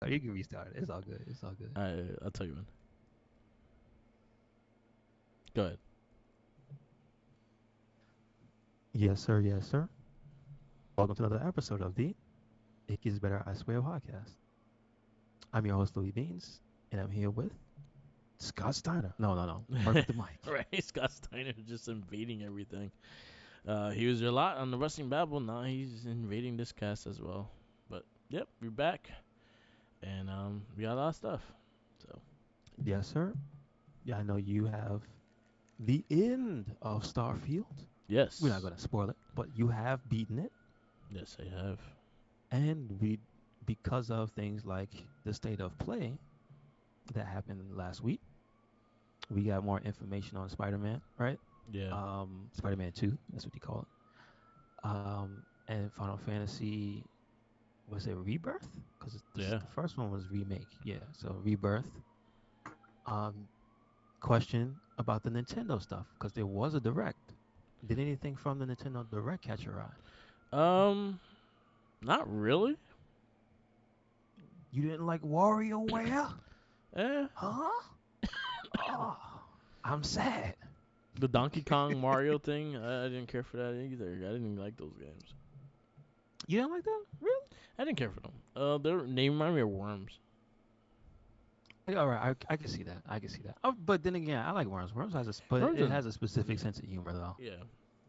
You can restart. It's all good. It's all good. I'll tell you when. Go ahead. Yes, sir. Yes, sir. Welcome to another episode of the It Gets Better, I Swear podcast. I'm your host, Louis Beans, and I'm here with Scott Steiner. No. Mark with the mic. Right, Scott Steiner just invading everything. He was a lot on the Wrestling Babble. Now he's invading this cast as well. But yep, we're back, and we got a lot of stuff. So Yes, sir. Yeah, I know you have the end of Starfield. We're not yes, going to spoil it, but you have beaten it. yes, I have. And because of things like the state of play that happened last week, we got more information on Spider-Man, right? Yeah, Spider-Man 2, that's what you call it. And Final Fantasy, was it Rebirth? Because yeah. the first one was remake. Yeah, so Rebirth. Um, question about the Nintendo stuff, because there was a direct. Did anything from the Nintendo Direct catch your eye? Um, not really. You didn't like WarioWare? Eh, Huh? Oh, I'm sad. the Donkey Kong Mario thing, I didn't care for that either. I didn't like those games. You didn't like that? Really? I didn't care for them. They remind me of Worms. Yeah, all right, I can see that. I can see that. Oh, but then again, I like Worms. Worms has but Worms it is has a specific sense of humor, though. yeah.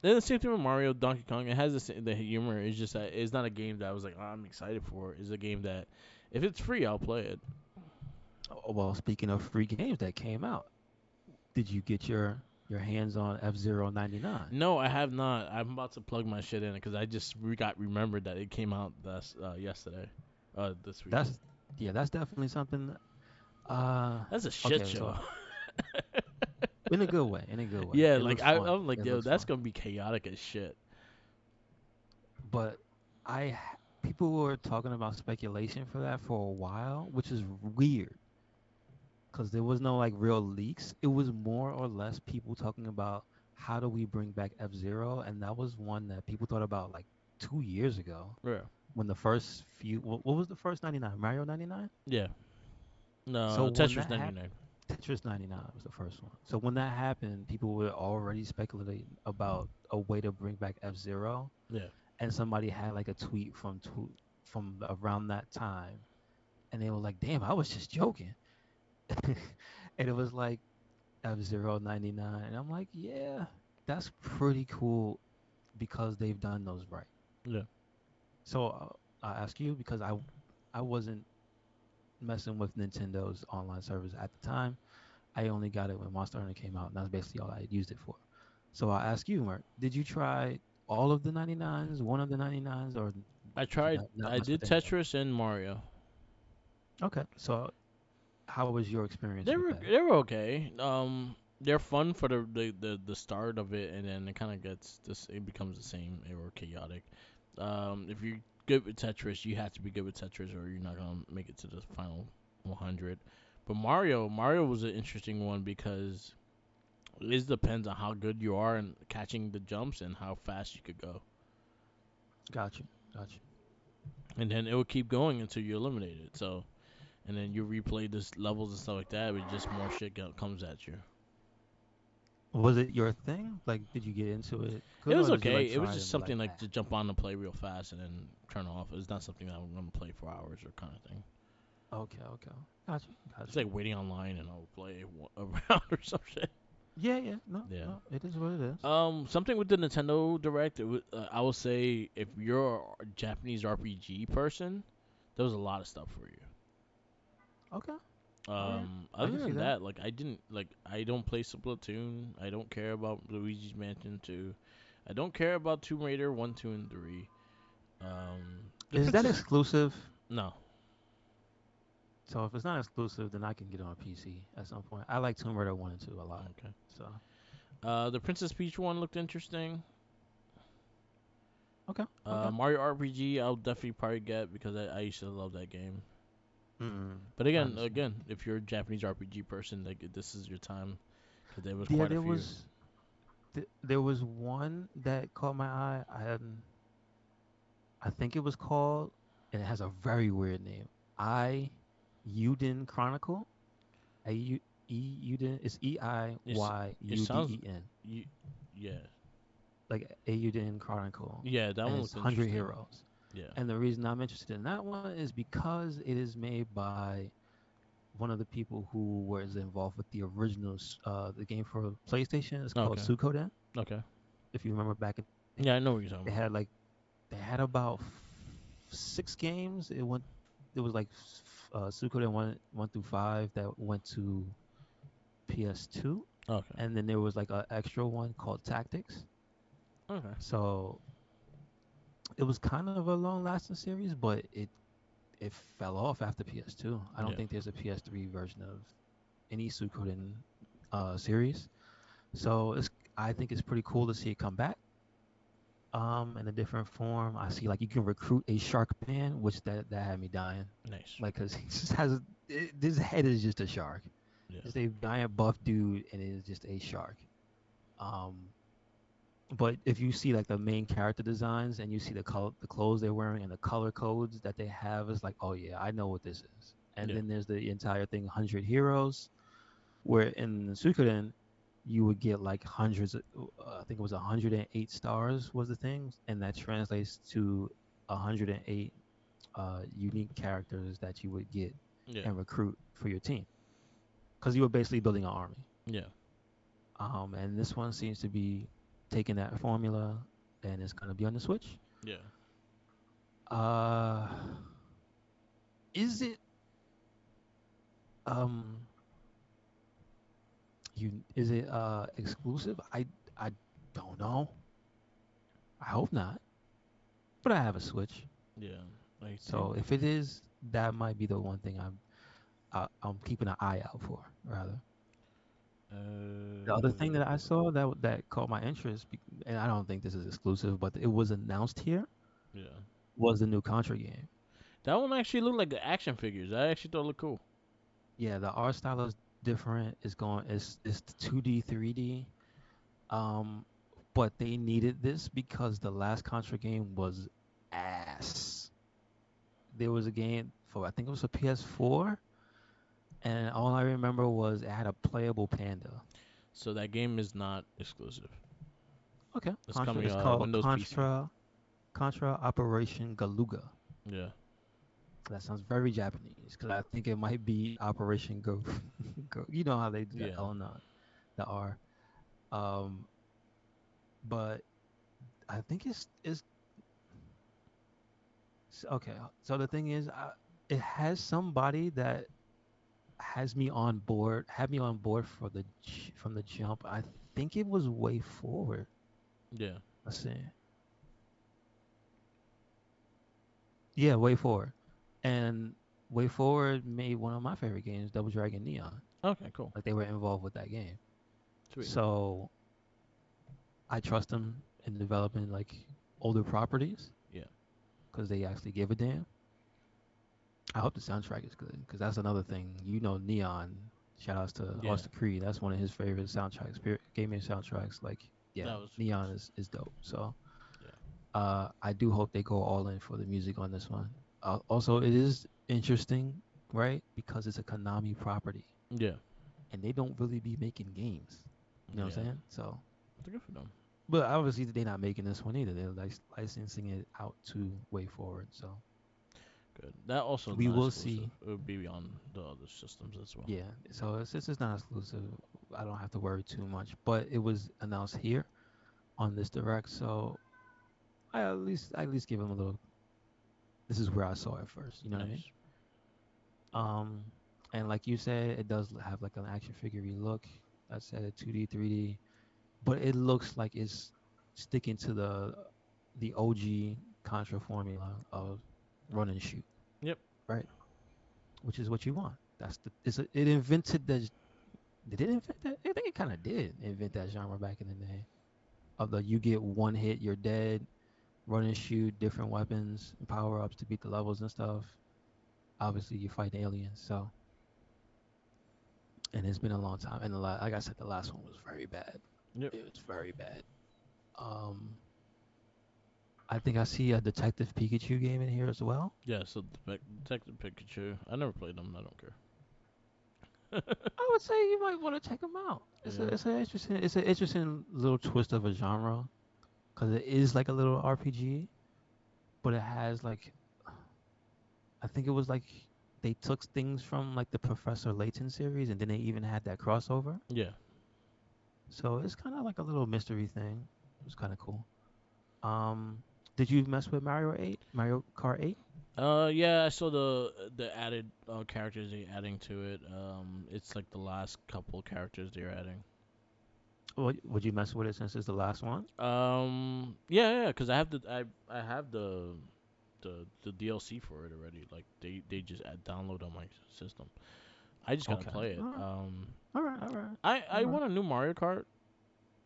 Then the same thing with Mario, Donkey Kong. It has the humor. It's just that it's not a game that I was like, oh, I'm excited for. It's a game that if it's free, I'll play it. Oh, well, speaking of free games that came out, did you get your hands on F-Zero 99? No, I have not. I'm about to plug my shit in because I just got remembered that it came out yesterday, this week. That's that's definitely something. Uh, That's a shit okay, show. so in a good way, in a good way. Yeah, It like looks fun. I'm like, It yo, looks that's fun. gonna be chaotic as shit. But people were talking about speculation for that for a while, which is weird because there was no like real leaks. It was more or less people talking about how do we bring back F-Zero, and that was one that people thought about like 2 years ago Yeah, when the first few. What was the first 99? Mario 99. yeah. So No, when Tetris that happened. 99. Tetris 99 was the first one. So when that happened, people were already speculating about a way to bring back F-Zero, Yeah, and somebody had like a tweet from around that time, and they were like, "Damn, I was just joking," and it was like F-Zero 99, and I'm like, "Yeah, that's pretty cool because they've done those right." yeah. So I ask you because I wasn't messing with Nintendo's online service at the time. I only got it when Monster Hunter came out, and that's basically all I used it for. So I ask you, Mark, did you try all of the 99s, one of the 99s, or I did you tried. not I mess did with any of them? Tetris and Mario. Okay, so how was your experience They with were that? they were okay. They're fun for the start of it, and then it kind of gets this. It becomes the same or chaotic. If you're good with Tetris, you have to be good with Tetris, or you're not gonna make it to the final 100. But Mario was an interesting one because it depends on how good you are in catching the jumps and how fast you could go. Got you, got you. And then it would keep going until you eliminate it. So, and then you replay this levels and stuff like that, but just more shit comes at you. Was it your thing? Like, did you get into it It good, was or did you okay. like It was try it just and be like, something like to eh? jump on and play real fast and then turn off. It's not something that I'm gonna play for hours or kind of thing. Okay, okay, got you, got It's you. like waiting online and I'll play a round or some shit. Yeah, yeah, no, Yeah. no, it is what it is. Something with the Nintendo Direct. I will say if you're a Japanese RPG person, there was a lot of stuff for you. Okay, all right, I Other can see than that. that, like I don't play Splatoon. I don't care about Luigi's Mansion 2. I don't care about Tomb Raider 1, 2, and 3. The Is that Princess. exclusive? No. So if it's not exclusive, then I can get it on PC at some point. I like Tomb Raider 1 and 2 a lot. Okay. So, The Princess Peach one looked interesting. okay, okay. Mario RPG, I'll definitely probably get because I used to love that game. Mm, But I again, understand. if you're a Japanese RPG person, like this is your time because there was Yeah, quite a few. there was one that caught my eye. I think it was called, and it has a very weird name. I Eiyuden Chronicle. A U Eiyuden. It's It's it sounds Eiyuden. you, yeah, Like Eiyuden Chronicle, yeah. That and one it's looked 100 interesting. heroes. Yeah. And the reason I'm interested in that one is because it is made by one of the people who was involved with the original the game for PlayStation. It's called Okay. Suikoden. Okay. If you remember back in the day, Yeah, I know what you're talking they about. had like they had about 6 games. It went. It was like Suikoden one through five that went to PS2, Okay. and then there was like an extra one called Tactics. Okay. So it was kind of a long lasting series, but it fell off after PS2. I don't Yeah. think there's a PS3 version of any Suikoden series. So I think it's pretty cool to see it come back in a different form. I see like you can recruit a shark man, which that had me dying. Nice. Like cuz he just has his head is just a shark. Yeah. Just a giant buff dude and it is just a shark. Um but if you see like the main character designs and you see the clothes they're wearing and the color codes that they have, it's like, oh yeah, I know what this is. And Yeah. then there's the entire thing, 100 heroes, where in Suikoden you would get like hundreds of, I think it was 108 stars was the thing, and that translates to 108 unique characters that you would get Yeah. and recruit for your team, because you were basically building an army. Yeah. And this one seems to be taking that formula, and it's gonna be on the Switch. Yeah. Uh, is it um is it exclusive? I don't know. I hope not. But I have a Switch, Yeah. I think. so if it is, that might be the one thing I'm keeping an eye out for. Rather, the other thing that I Uh. saw that caught my interest, and I don't think this is exclusive, but it was announced here, Yeah. was the new Contra game. That one actually looked like the action figures. I actually thought it looked cool. Yeah, the art style is different. It's 2D, 3D. Um, but they needed this because the last Contra game was ass. There was a game for, I think it was a PS4, and all I remember was it had a playable panda. So that game is not exclusive. Okay, It's Contra coming is called Windows PC. Contra Operation Galuga. Yeah. That sounds very Japanese because I think it might be Operation Go. Go. You know how they do the Yeah. L and the R. Um, but I think it's okay. So the thing is, it has somebody that had me on board for from the jump. I think it was Way Forward. Yeah. Let's see. Yeah, Way Forward. And Way Forward made one of my favorite games, Double Dragon Neon. Okay. Cool. Like they were involved with that game. Sweet. So I trust them in developing like older properties Yeah. because they actually give a damn. I hope the soundtrack is good because that's another thing. You know, Neon. Shout outs to Yeah. Austin Creed. That's one of his favorite soundtracks, gaming soundtracks. Like, yeah, That was super. Neon is dope. So, Yeah. I do hope they go all in for the music on this one. Also, it is interesting, right? Because it's a Konami property, Yeah. and they don't really be making games. You know what Yeah. I'm saying? So, Good for them. but obviously they're not making this one either. They're like licensing it out to Way Forward. So Good. That also we not will exclusive. see. It would be on the other systems as well. Yeah. So since it's not exclusive, I don't have to worry too much. But it was announced here on this direct, so I at least give them a little. This is where I saw it first. You know what I mean? Nice. Um, and like you said, it does have like an action figure look. I said it 2D, 3D, but it looks like it's sticking to the OG Contra formula of run and shoot, Yep. right? Which is what you want. It invented the. Did it invent that? I think it kind of did invent that genre back in the day. Of the you get one hit, you're dead, run and shoot, different weapons, power ups to beat the levels and stuff. Obviously, you fight aliens, so and it's been a long time. And like I said, the last one was very bad. Yep. It was very bad. Um, I think I see a Detective Pikachu game in here as well. Yeah, so Detective Pikachu. I never played them. I don't care. I would say you might want to check them out. Yeah. It's an interesting little twist of a genre because it is like a little RPG, but it has like I think it was like they took things from like the Professor Layton series, and then they even had that crossover. Yeah. So it's kind of like a little mystery thing. It was kind of cool. Um, did you mess with Mario Kart 8? Yeah, I saw the added characters they adding to it. It's like the last couple characters they're adding. Would you mess with it since it's the last one? Yeah, because I have the DLC for it already. Like they just download on my system. I just gotta Okay. play it. All right. All right. I All right. want a new Mario Kart.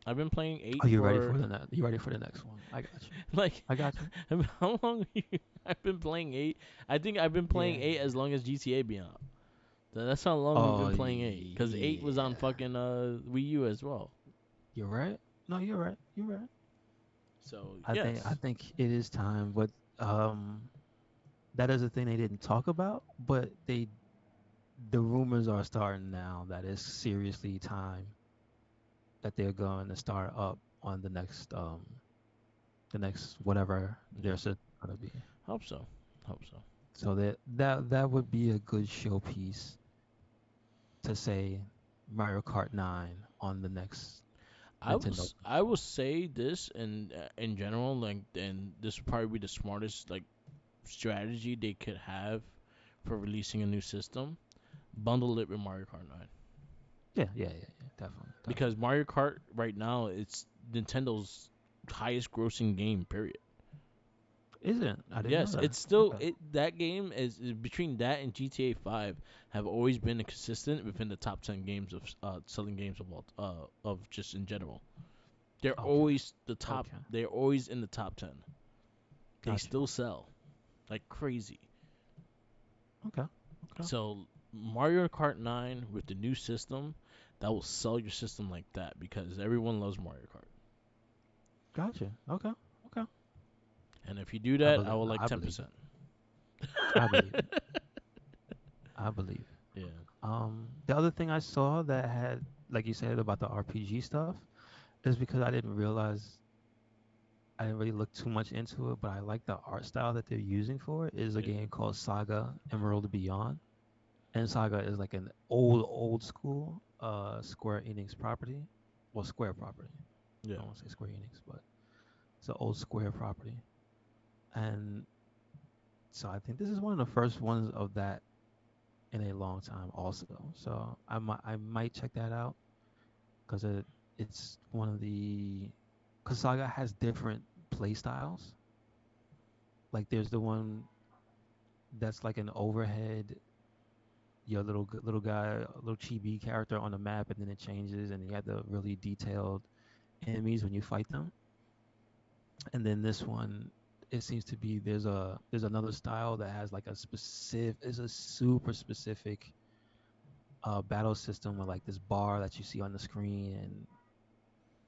I've been playing eight Are you ready for for the next? You ready for the next one? I got you. like I got you. how long I've been playing eight. I think I've been Yeah. playing eight as long as GTA been out. That's how long we've Oh been playing eight. Cause eight was on yeah. fucking Wii U as well. You're right. No, you're right. You're right. So I yes, think it is time, but um, that is a thing they didn't talk about, but the rumors are starting now that it's seriously time that they're going to start up on the next whatever yeah, there's gonna be. hope so, hope so. So that would be a good showpiece to say Mario Kart 9 on the next Nintendo. I will say this in general, like, and this would probably be the smartest like strategy they could have for releasing a new system. Bundle it with Mario Kart 9 Yeah, definitely, because definitely. Mario Kart right now it's Nintendo's highest grossing game. Period. Isn't I didn't know Yes, that. it's still Okay. it. That game is between that and GTA 5 have always been consistent within the top 10 games of selling games of all of just in general. They're Okay. always the top. Okay. They're always in the top 10. They Got you. still sell like crazy. Okay. Okay. So Mario Kart 9 with the new system, that will sell your system like that because everyone loves Mario Kart. Gotcha. Okay. Okay. And if you do I that, I believe. will like I ten believe it. percent. I believe it. I believe it. Yeah, The other thing I saw that had, like you said about the RPG stuff, is because I didn't realize I didn't really look too much into it, but I like the art style that they're using for it. Is a yeah, game called Saga Emerald Beyond, and Saga is like an old school Square Enix property, well Square property. I yeah. don't want to say Square Enix, but it's an old Square property, and so I think this is one of the first ones of that in a long time, also. So I might check that out because it's one of the because Saga has different play styles. Like there's the one that's like an overhead, your little guy, a little chibi character on the map, and then it changes, and you have the really detailed enemies when you fight them. And then this one, it seems to be there's another style that has like is a super specific battle system with like this bar that you see on the screen, and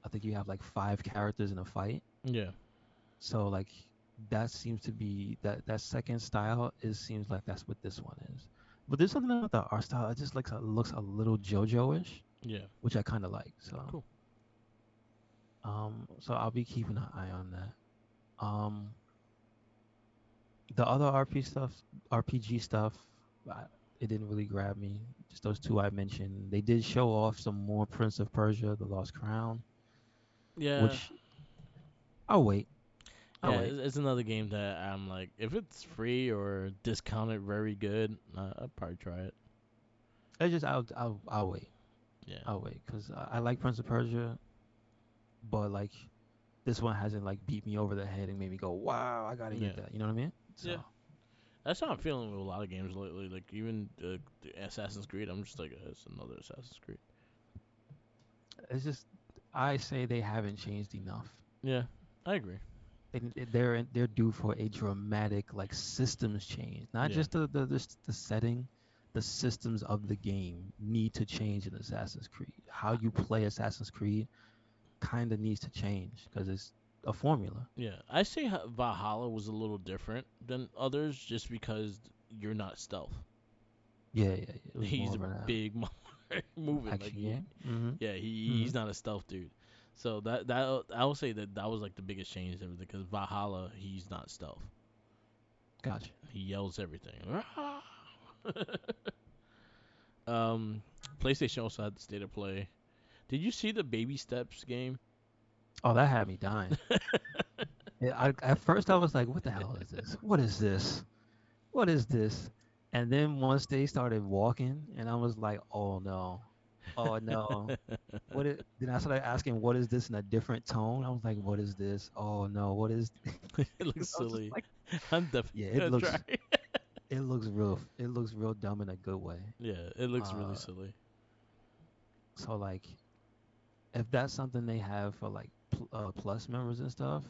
I think you have like five characters in a fight. Yeah. So like that seems to be that second style is seems like that's what this one is. But there's something about the art style. It just looks a little JoJo-ish, Yeah. which I kind of like. So Cool. so I'll be keeping an eye on that. The other RPG stuff, I, it didn't really grab me. Just those two I mentioned. They did show off some more Prince of Persia: The Lost Crown, Yeah. which I'll wait. I'll Yeah, wait. it's another game that I'm like, if it's free or discounted very good, I'd probably try it. I just I'll wait. Yeah. I'll wait because I like Prince of Persia, but like this one hasn't like beat me over the head and made me go, wow, I gotta get Yeah. that. You know what I mean? Yeah. So That's how I'm feeling with a lot of games lately. Like even the Assassin's Creed, I'm just like, it's another Assassin's Creed. it's just I say they haven't changed enough. Yeah, I agree. They're due for a dramatic like systems change, not Yeah. just the setting. The systems of the game need to change in Assassin's Creed. How you play Assassin's Creed kind of needs to change because it's a formula. Yeah, I say Valhalla was a little different than others just because you're not stealth. Yeah, yeah, yeah. It was more He's a of an big moving like action game. Mm-hmm. yeah, Mm-hmm. he's not a stealth dude. So that I will say that was like the biggest change ever because Valhalla he's not stealth. Gotcha. He yells everything. um, PlayStation also had the state of play. Did you see the Baby Steps game? Oh, that had me dying. Yeah, at first I was like, "What the hell is this? What is this? What is this?" And then once they started walking, and I was like, "Oh no, oh no." Then I started asking, "What is this?" in a different tone. I was like, "What is this? Oh no, what is?" It looks I was just silly. like, I'm definitely "Yeah, gonna try. it looks real dumb in a good way." Yeah, it looks really Uh, silly. so like, if that's something they have for like plus members and stuff,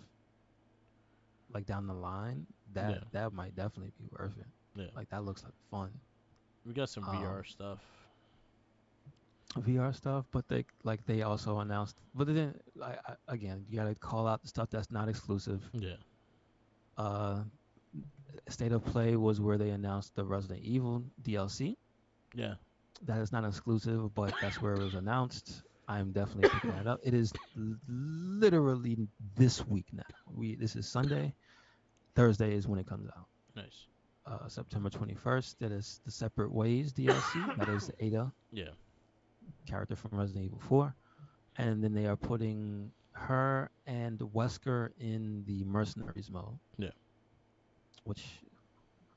like down the line, Yeah, that might definitely be worth it. yeah. Like that looks like fun. We got some VR Um, stuff. VR stuff, but they also announced, but then again, you gotta call out the stuff that's not exclusive. Yeah, Uh, State of Play was where they announced the Resident Evil DLC. yeah. That is not exclusive, but that's where it was announced. I'm definitely picking that up. It is literally this week now. This is Sunday. Thursday is when it comes out. Nice. September 21st. That is the Separate Ways DLC. That is Ada, Yeah, character from Resident Evil 4. And then they are putting her and Wesker in the Mercenaries mode, yeah, which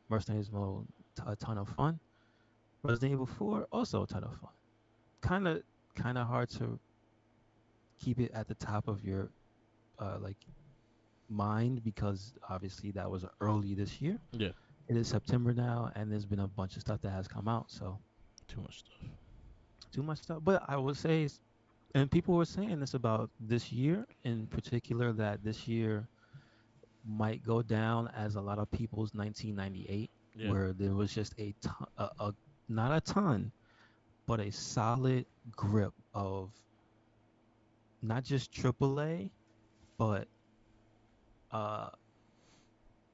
Mercenaries mode, a ton of fun. Resident Evil 4, also a ton of fun. Kind of, kind of hard to keep it at the top of your like mind because obviously that was early this year. yeah. It is September now, and there's been a bunch of stuff that has come out. So Too much stuff. too much stuff. But I would say, and people were saying this about this year in particular, that this year might go down as a lot of people's 1998, Yeah, where there was just not a ton, but a solid grip of not just AAA, but uh,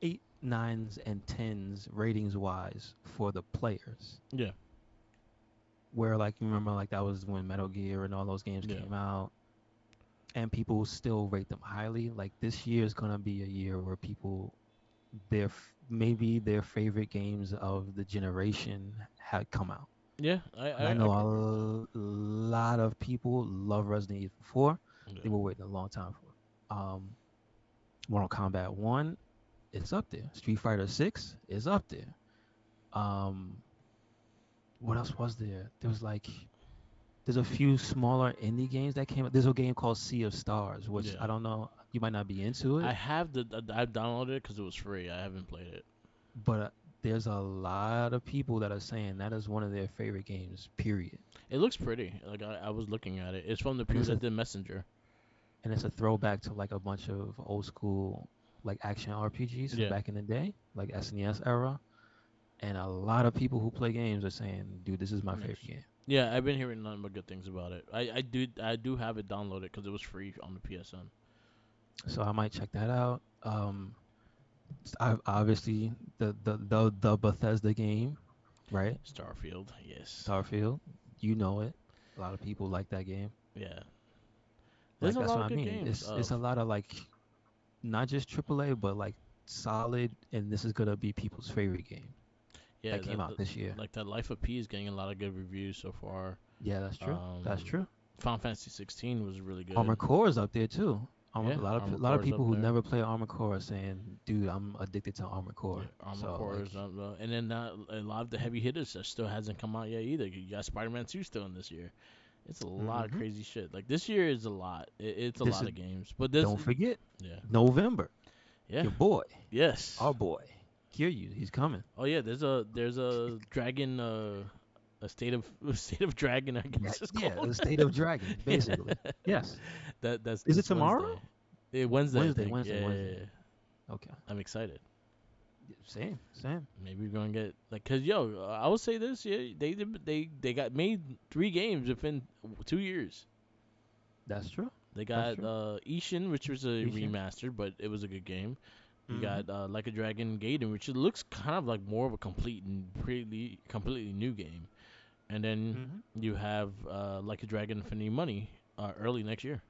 eight, nines, and tens ratings wise for the players. yeah, Where like you remember like that was when Metal Gear and all those games yeah, came out, and people still rate them highly. Like this year is gonna be a year where people maybe their favorite games of the generation had come out. yeah. And I I know can agree with that. a lot of people love Resident Evil 4. Yeah, They were waiting a long time for it. Mortal Kombat 1 is up there. Street Fighter 6 is up there. Um, what else was there? There's a few smaller indie games that came out. There's a game called Sea of Stars, which yeah. I don't know. You might not be into I it, have I downloaded it because it was free. I haven't played it. but there's a lot of people that are saying that is one of their favorite games. Period. It looks pretty. Like I was looking at it. It's from the And people that did Messenger. it's a throwback to like a bunch of old school like action RPGs from Yeah. back in the day, like SNES era. And a lot of people who play games are saying, "Dude, this is my favorite Nice. game." Yeah, I've been hearing nothing but good things about it. I do have it downloaded because it was free on the PSN. So I might check that out. Obviously the Bethesda game, right? Starfield, yes. Starfield, you know it. A lot of people like that game. Yeah. There's Like a that's lot what of I good mean. games. It's a lot of like not just AAA, but like solid, and this is gonna be people's favorite game Yeah, that came out this year. like that Life of P is getting a lot of good reviews so far. Yeah, that's true. That's Um, true. Final Fantasy 16 was really good. Armored Core is up there too. Yeah, A Armored lot of Core is up people who there. never play Armored Core are saying, "Dude, I'm addicted to Armored Yeah, Core." Armored So Core like, is up there. And then a lot of the heavy hitters that still hasn't come out yet either. You got Spider-Man 2 still in this year. It's a lot of hmm crazy shit. Like this year is a lot. It's a this lot is of games. But this, don't forget yeah, November. yeah, Your boy, yes. our boy, Kiryu, he's coming. Oh yeah, there's a dragon a state of a state of dragon I Yeah, guess it's yeah, called. the State of Dragons, Yeah. basically. Yes. That's Is it this tomorrow? Wednesday. Yeah, Wednesday I think. Wednesday, Yeah, yeah, Wednesday. yeah. Okay. I'm excited. Same, same. Maybe we're gonna get like, cause yo, I would say this. Yeah, they got made 3 games within 2 years. That's true. They That's got true. Ishin, which was a Ishin. remastered, but it was a good game. You Mm-hmm. got Like a Dragon Gaiden, which it looks kind of like more of a completely new game. And then Mm-hmm. you have Like a Dragon Infinity Money early next year.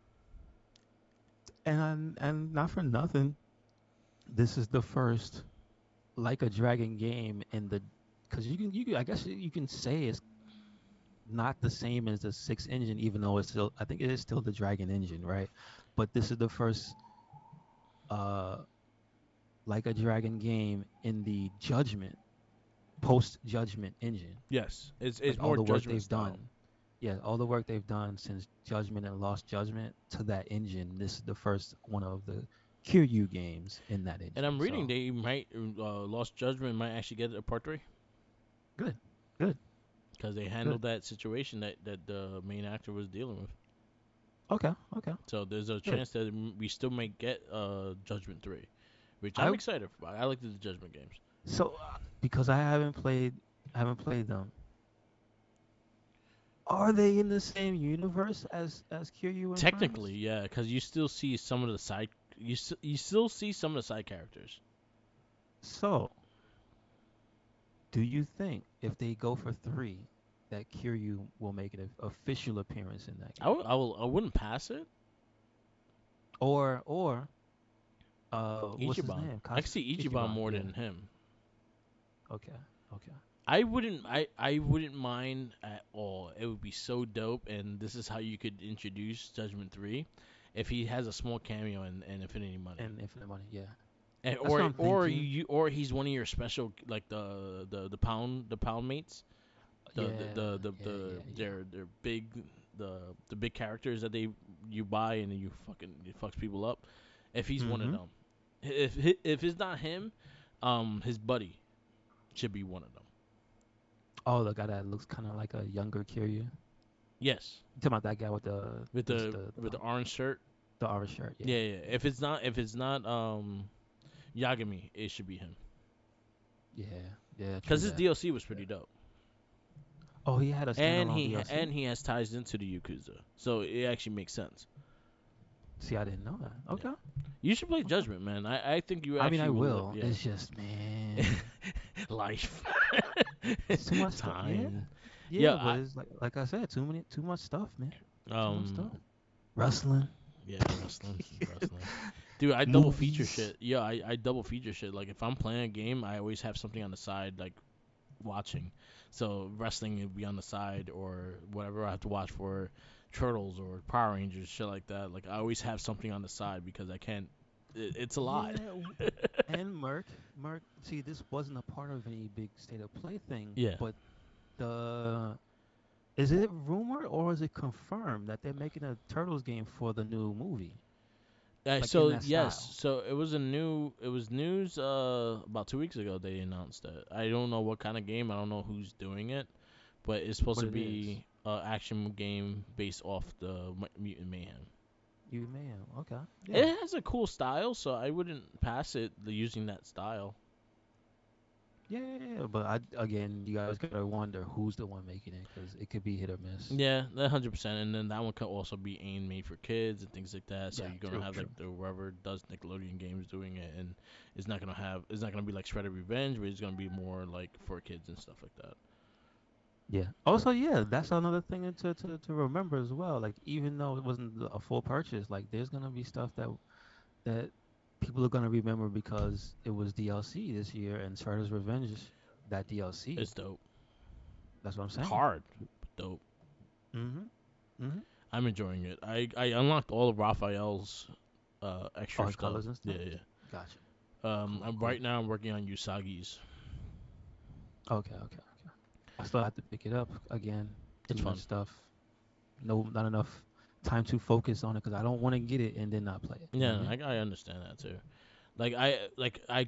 And not for nothing, this is the first like a dragon game in the because you can I guess you can say it's not the same as the six engine, even though it's still I think it is still the dragon engine, right? But this is the first uh like a dragon game in the judgment post judgment engine. Yes, it's Like all more the work Judgment they've style. done. Yeah, all the work they've done since Judgment and Lost Judgment to that engine. This is the first one of the Kiryu games in that And engine. I'm reading So they might Lost Judgment might actually get a part 3 good, good, because they good. handled that situation that the main actor was dealing with. Okay, okay, So there's a good. chance that we still might get Judgment 3, which I'm I excited for. I like the Judgment games. so because I haven't played them. Are they in the same universe as Kiryu and Technically, friends? yeah, because you still see some of the side you still see some of the side characters. So, do you think if they go for three, that Kiryu will make an official appearance in that game? I wouldn't pass it. Or what's his Ichiban. name? I can see Ichiban Ichiban. more Yeah. than him. Okay. Okay. I wouldn't mind at all. It would be so dope, and this is how you could introduce Judgment 3 if he has a small cameo in Infinity Money. And Infinite Money. Yeah. And That's what I'm thinking. or he's one of your special like the pound mates. Yeah. Yeah. Yeah. Yeah. They're big the big characters that they you buy and then you fucking it fucks people up. If he's one of Mm-hmm. them. If it's not him, his buddy should be one of them. Oh, the guy that looks kind of like a younger Kiryu. You Yes. talking about that guy with the this With the orange shirt. the orange shirt? Yeah. Yeah, yeah. If it's not Yagami, it should be him. Yeah. Yeah. Cuz True his that. DLC was True pretty that. dope. Oh, he had a standalone DLC. And he has ties into the Yakuza. So it actually makes sense. See, I didn't know that. Yeah. Okay. You should play Okay. Judgment, man. I think you I mean, actually I will will. yeah. It's just, man, Life. it's too much stuff. Yeah. Time. Yeah, Yeah, but it's like I said, too much stuff, man. Too much um stuff. Wrestling, yeah, wrestling. Dude, I double feature movies. shit. Yeah, I double feature shit. Like if I'm playing a game, I always have something on the side like watching. So wrestling would be on the side or whatever I have to watch for Turtles or Power Rangers, shit like that. Like I always have something on the side because I can't. It's a lot. Yeah, and Merc. See, this wasn't a part of any big state of play thing, Yeah. but the is it rumored or is it confirmed that they're making a Turtles game for the new movie, like in So that yes, style? so it was news about 2 weeks ago they announced it. I don't know what kind of game. I don't know who's doing it, but it's supposed But to it is. be a action game based off the Mutant Mayhem. You man, okay, It yeah. has a cool style, so I wouldn't pass it using that style. Yeah, but again, you guys gotta wonder who's the one making it because it could be hit or miss. Yeah, 100%. And then that one could also be aimed made for kids and things like that. So Yeah, you're gonna true, have true. like the whoever does Nickelodeon games doing it, and it's not gonna be like Shredder Revenge, but it's gonna be more like for kids and stuff like that. Yeah. Also, yeah, that's another thing to remember as well. Like, even though it wasn't a full purchase, like, there's gonna be stuff that people are gonna remember because it was DLC this year and Shredder's Revenge, that DLC. It's dope, That's what I'm saying. hard, but dope. Mhm. Mhm. I'm enjoying it. I unlocked all of Raphael's All extra his stuff. colors and Yeah, stuff. yeah. Gotcha. Cool. I'm Cool. right now. I'm working on Usagi's. Okay. Okay. Okay. I still have to pick it up again. It's Too much fun. stuff. No, not enough time to focus on it because I don't want to get it and then not play it. You know Yeah, what I mean? I understand that too. I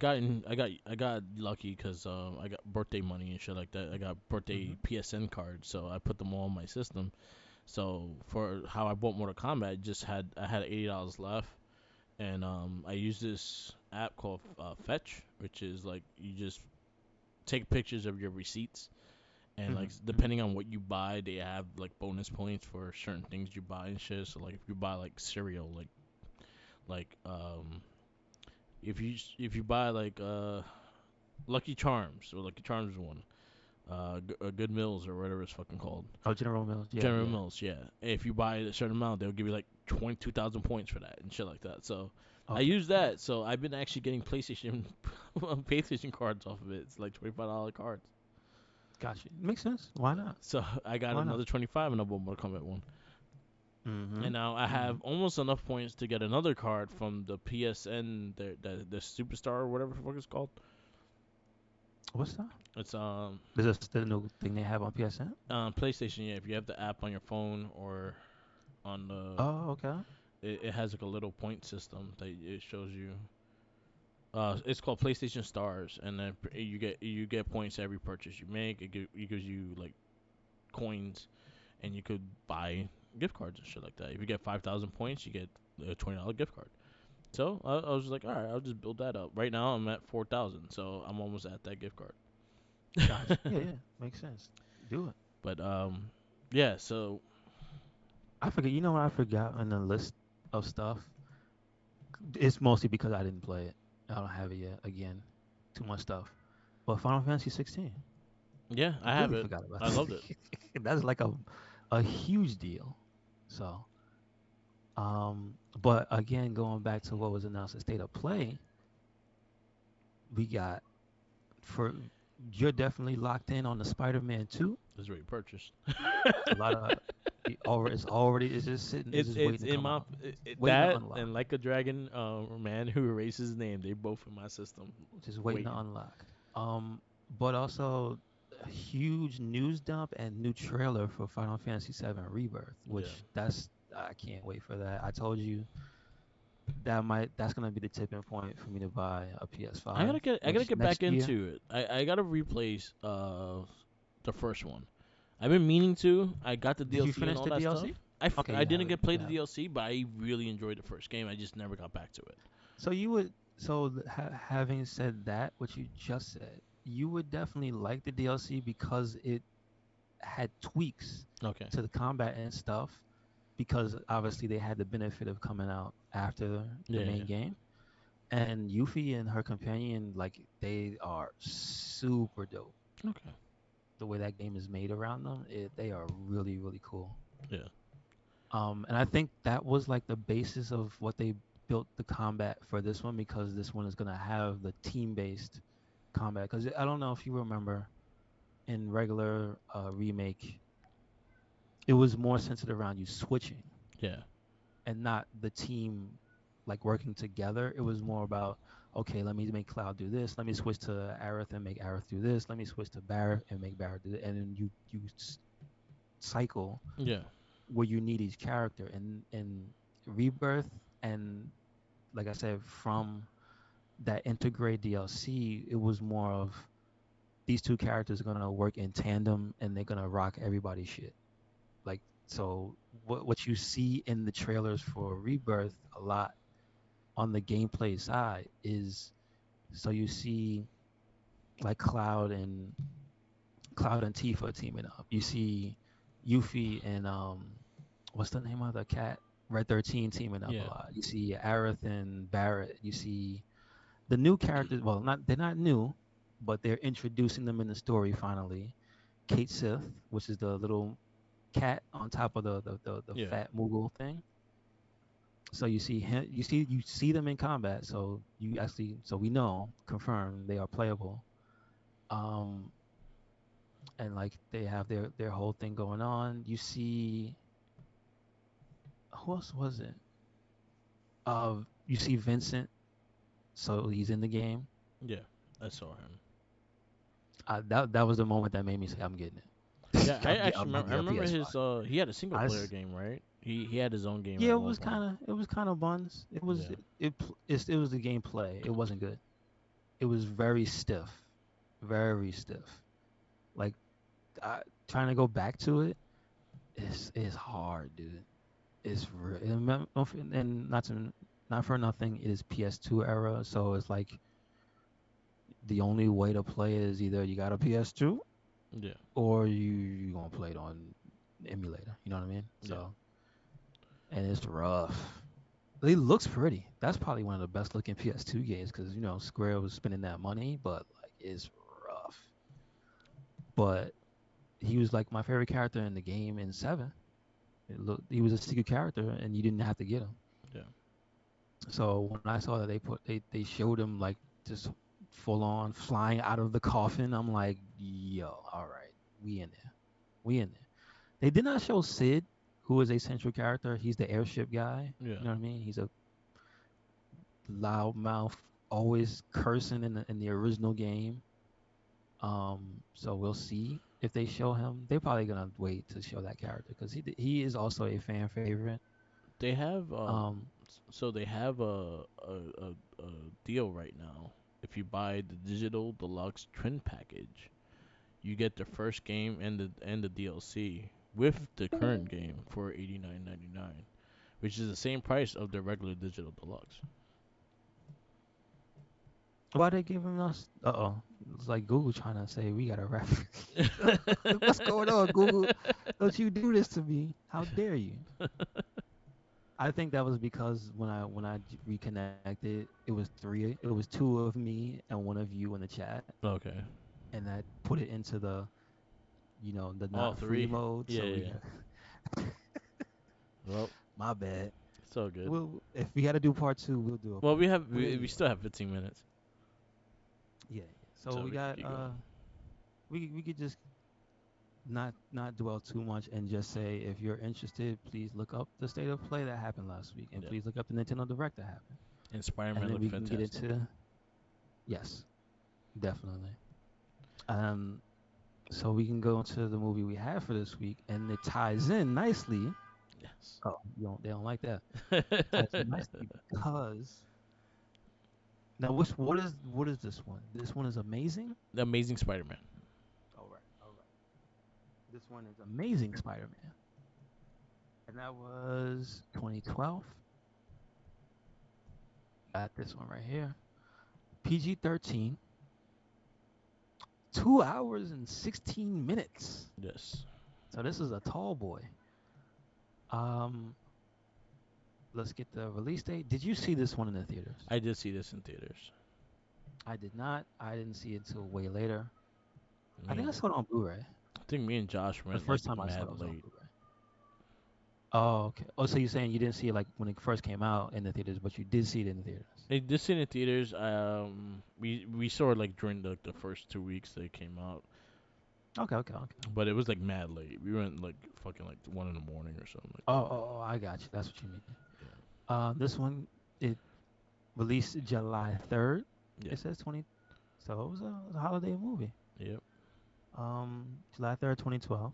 got lucky because I got birthday money and shit like that. I got birthday Mhm. PSN cards, so I put them all in my system. So for how I bought Mortal Kombat, I had $80 left, and I used this app called Fetch, which is like you just take pictures of your receipts, And like Mm-hmm. depending on what you buy, they have like bonus points for certain things you buy and shit. So like if you buy like cereal, like if you buy like Lucky Charms or Lucky Charms one, Good Mills or whatever it's fucking called. Oh, General Mills. Yeah, General yeah. Mills, yeah. If you buy a certain amount, they'll give you like 22,000 points for that and shit like that. So I Okay. use that. So I've been actually getting PlayStation cards off of it. It's like $25 cards. Gotcha. Makes sense. Why not? So I got Why not? another 25 and a Mortal Kombat one. Mm-hmm. And now I Mm-hmm. have almost enough points to get another card from the PSN, the Superstar or whatever the fuck it's called. What's that? It's Is this the new thing they have on PSN? PlayStation. Yeah, if you have the app on your phone or on the, Oh, okay. it has like a little point system that it shows you. It's called PlayStation Stars, and then you get points every purchase you make. It gives you like coins, and you could buy gift cards and shit like that. If you get 5,000 points, you get a $20 gift card. So I was just like, all right, I'll just build that up. Right now I'm at 4,000, so I'm almost at that gift card. Gotcha. Yeah, yeah. Makes sense. Do it. But yeah. So I forget. You know what I forgot on the list of stuff? It's mostly because I didn't play it. I don't have it yet. Again, too much stuff. But Final Fantasy 16, yeah, I have completely it. forgot about I loved it. that. That's like a huge deal. So, but again, going back to what was announced at State of Play, we got for you're definitely locked in on the Spider-Man 2. It's already purchased. A lot of it's just sitting, it's just It's waiting to in come my out, waiting to that unlock, and like a dragon, man who erased his name. They both in my system, just waiting to waiting. unlock. Um, but also a huge news dump and new trailer for Final Fantasy VII Rebirth, Yeah, which that's I can't wait for that. I told you that's gonna be the tipping point for me to buy a PS5 I gotta get back next year. into it. I gotta replace the first one. I've been meaning to. I got the Did you DLC and finish all the that stuff. DLC? Okay, I you have didn't it. get play You the have it. DLC, but I really enjoyed the first game. I just never got back to it. So you would having said that, what you just said, you would definitely like the DLC because it had tweaks Okay. to the combat and stuff because obviously they had the benefit of coming out after the Yeah. main game. And Yuffie and her companion, like they are super dope. Okay. The way that game is made around them, they are really really cool. Yeah. And I think that was like the basis of what they built the combat for this one because this one is gonna have the team-based combat. Because I don't know if you remember in regular remake, it was more centered around you switching Yeah. and not the team like working together. It was more about okay, let me make Cloud do this. Let me switch to Aerith and make Aerith do this. Let me switch to Barrett and make Barrett do it. And then you cycle Yeah. where you need each character. And Rebirth and like I said, from that Integrate DLC, it was more of these two characters are gonna work in tandem and they're gonna rock everybody's shit. Like so, what you see in the trailers for Rebirth a lot on the gameplay side is so you see like Cloud and Tifa teaming up. You see Yuffie and what's the name of the cat? Red 13 teaming up a Yeah. lot. You see Aerith and Barrett. You see the new characters. Well, not they're not new, but they're introducing them in the story finally. Kate Sith, which is the little cat on top of the Yeah. fat Moogle thing. So you see him, you see them in combat. So you actually, so we know, confirmed they are playable. Um, and like they have their whole thing going on. You see, who else was it? You see Vincent, so he's in the game. Yeah. I saw him. That was the moment that made me say, I'm getting Yeah. it. I actually I'm about remember. to I get a remember PS5. his. He had a single I player s- game, right? He had his own game yeah, at one point. it was kind of buns. It was Yeah. it was the gameplay. It wasn't good. It was very stiff, very stiff. Like trying to go back to it is hard, dude. And not for nothing. It is PS2 era, so it's like the only way to play is either you got a PS2 Yeah. or you gonna play it on emulator. You know what I mean? Yeah. So, and it's rough. It looks pretty. That's probably one of the best looking PS2 games because Square was spending that money, but like it's rough. But he was like my favorite character in the game in Seven. He was a secret character, and you didn't have to get him. Yeah. So when I saw that they showed him like just full on flying out of the coffin, I'm like, yo, all right, we in there, we in there. They did not show Sid, who is a central character. He's the airship guy. Yeah. You know what I mean? He's a loudmouth, always cursing in the original game. So we'll see if they show him. They're probably gonna wait to show that character because he is also a fan favorite. They have Um, so they have a deal right now. If you buy the digital deluxe twin package, you get the first game and the DLC with the current game for 89.99, which is the same price of the regular digital deluxe. why they giving us? Uh-oh, it's like Google trying to say we got to wrap. What's going on, Google? Don't you do this to me? How dare you? I think that was because when I reconnected, it was two of me and one of you in the chat, Okay. and I put it into the All not free three. mode. Yeah, So yeah, we yeah. got Well, my bad. it's all good. We'll if we got to do part two, we'll do a Well, part we two. have But we anyway, still have 15 minutes, yeah. So so we we could got keep going. we could just not dwell too much and just say if you're interested, please look up the state of play that happened last week, and Yeah. please look up the Nintendo Direct that happened, And and Spider-Man then looked we can get fantastic. into yes, definitely. Um, so we can go into the movie we have for this week, and it ties in nicely. Yes. Oh, they don't like that. Ties in nicely because now what is this one? This one is amazing. The Amazing Spider-Man. All right, all right. This one is Amazing Spider-Man, and that was 2012. Got this one right here. PG-13, 2 hours and 16 minutes. Yes. So this is a tall boy. Um, let's get the release date. Did you see this one in the theaters? I did see this in theaters. I did not. I didn't see it until way later. I Me think I and saw it on Blu-ray. I think me and Josh The went like first time I saw mad it was on late. Blu-ray. Oh, okay. Oh, so you're saying you didn't see it like when it first came out in the theaters, but you did see it in the theaters. They did see it in theaters. We saw it like during the first 2 weeks they came out, Okay, okay, okay. but it was like mad late. We went like fucking like 1 in the morning or something like Oh, that. oh, oh, I got you. That's what you mean. Yeah. This one it released July 3rd. Yeah. It says 20. So it was a holiday movie. Yep. July 3rd, 2012.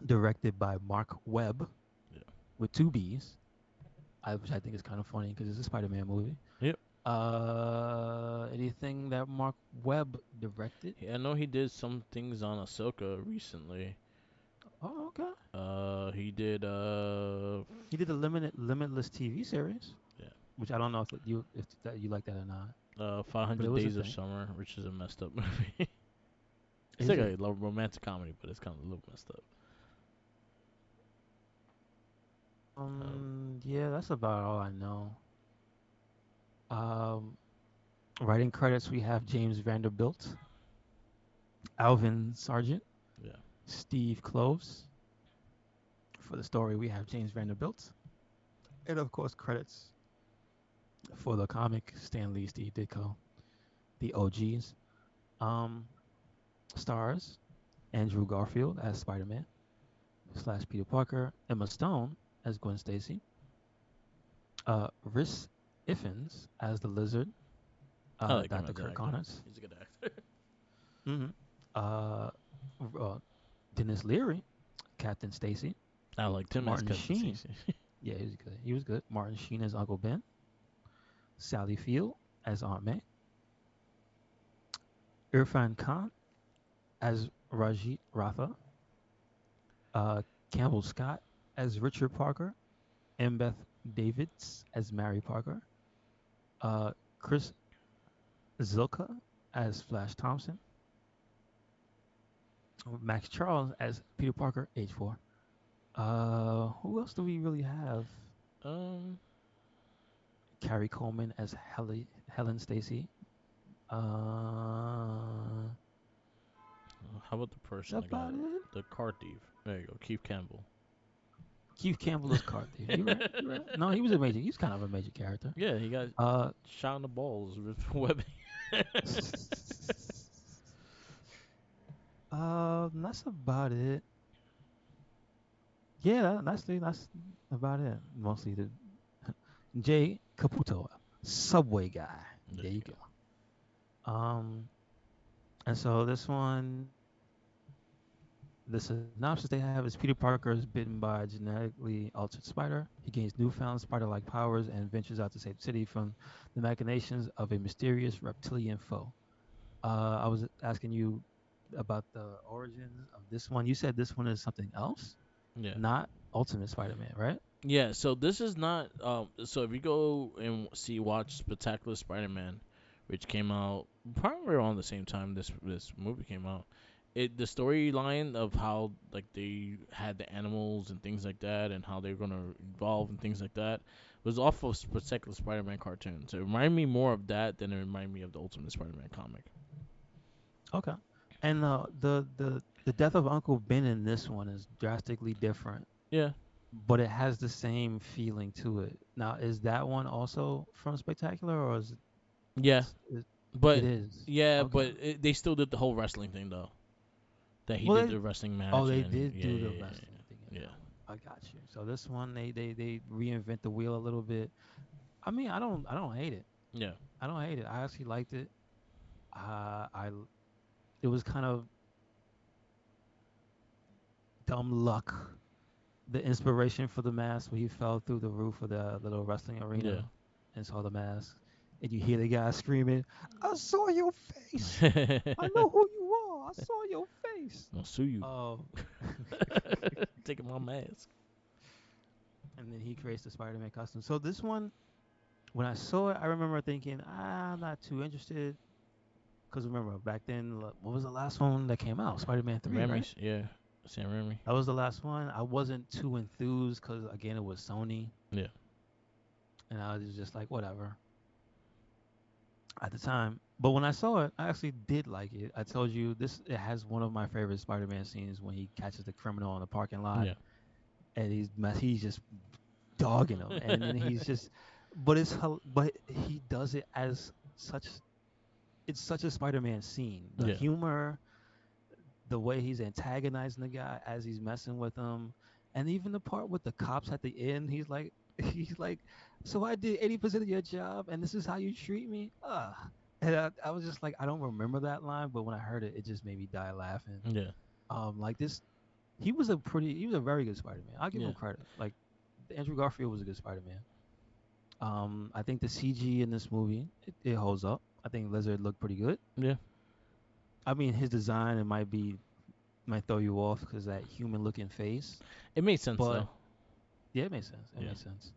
Directed by Mark Webb Yeah. with two B's, which I think is kind of funny because it's a Spider-Man movie. Yep. Anything that Mark Webb directed? I know he did some things on Ahsoka recently. Oh, okay. He did He did a Limitless TV series, yeah. which I don't know if you like that or not, but it 500 was a Days of thing. Summer, which is a messed up movie. It's Is like it? a romantic comedy, but it's kind of a little messed up. Um, Yeah, that's about all I know. Um, Writing credits we have James Vanderbilt, Alvin Sargent, yeah. Steve Kloves. For the story, we have James Vanderbilt, and of course credits for the comic Stan Lee, Steve Ditko, the OGs. Um, Stars Andrew Garfield as Spider-Man / Peter Parker, Emma Stone as Gwen Stacy, Rhys Ifans as the Lizard, I like him Dr. as an Kirk actor. Connors, He's a good actor. hmm uh, Dennis Leary, Captain Stacy, I liked him as Martin Captain Sheen. Stacy. Yeah, he was good. He was good. Martin Sheen as Uncle Ben, Sally Field as Aunt May, Irfan Khan as Rajit Ratha, Campbell Scott as Richard Parker, and Beth Davids as Mary Parker, Chris Zilka as Flash Thompson, Max Charles as Peter Parker, age 4. Who else do we really have? Um, Carrie Coleman as Helen Stacy. Uh, how about the is person that that got about it? the car thief? There you go, Keith Campbell. Keith Campbell is Carthy. You right? You right? No, he was a major. He's kind of a major character. Yeah, he got Uh, shot in the balls with webbing. that's about it. Yeah, that's about it. Mostly the Jay Caputo, Subway guy. There There you you go. And so this one, the synopsis they have is Peter Parker is bitten by a genetically altered spider. He gains newfound spider-like powers and ventures out to save the city from the machinations of a mysterious reptilian foe. I was asking you about the origins of this one. You said this one is something else, go. Yeah. not Ultimate Spider-Man, right? Yeah, so this is not so if you go and watch Spectacular Spider-Man, which came out probably around the same time this movie came out. The storyline of how like they had the animals and things like that and how they were gonna evolve and things like that was off of Spectacular Spider-Man cartoon. So it reminded me more of that than it reminded me of the Ultimate Spider-Man comic. Okay. And the death of Uncle Ben in this one is drastically different, Yeah. but it has the same feeling to it. Now, is that one also from Spectacular, or Yeah. it, it But is? yeah, Okay. but they still did the whole wrestling thing though. That he Well, did the wrestling oh, match they and did yeah, do the yeah, wrestling thing in yeah, that one. I got you. So this one, they reinvent the wheel a little bit. I mean, I don't hate it. yeah, I don't hate it. I actually liked it. I it was kind of dumb luck. The inspiration for the mask when he fell through the roof of the little wrestling yeah, arena and saw the mask, and you hear the guy screaming, "I saw your face. I yeah. know who you are. I saw your face." I'll sue you. Oh, Taking my mask. and then he creates the Spider-Man costume. So this one, when I saw it, I remember thinking, I'm not too interested. Because remember, back then, what was the last one that came out? Spider-Man 3, right? Remy's, yeah, Sam Remy. That was the last one. I wasn't too enthused because, again, it was Sony. Yeah, And I was just like, whatever at the time. But when I saw it, I actually did like it. I told you this, it has one of my favorite Spider-Man scenes when he catches the criminal in the parking lot yeah, and he's just dogging him. And then he's just, but but he does it as such, it's such a Spider-Man scene. The yeah, humor, the way he's antagonizing the guy as he's messing with him, and even the part with the cops at the end, he's like, he's like, so I did 80% of your job, and this is how you treat me. And I was just like, I don't remember that line, but when I heard it, it just made me die laughing. yeah, Like this, he was a very good Spider-Man. I'll give him yeah, credit. Like Andrew Garfield was a good Spider-Man. I think the CG in this movie it holds up. I think Lizard looked pretty good. yeah. I mean, his design it might throw you off because that human looking face. It made sense But though. yeah, it makes sense. It Yeah. makes sense.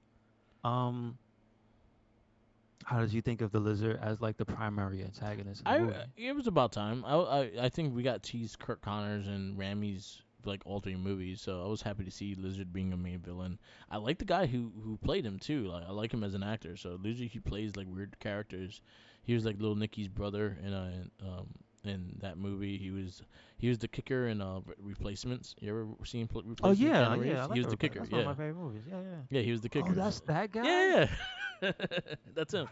Um, how did you think of the lizard as like the primary antagonist in the movie? It was about time. I think we got teased Kirk Connors and Rammy's like all three movies, so I was happy to see Lizard being a main villain. I like the guy who played him too. Like I like him as an actor. So usually he plays like weird characters. He was like little Nicky's brother in that movie. He was the kicker in Replacements. You ever seen Oh Replacements with yeah, Keanu yeah, I Reeves? He like was the the replace. kicker. That's one of Yeah, my favorite movies. Yeah, yeah. yeah, he was the Oh, kicker. that's that guy, Yeah, yeah. That's him.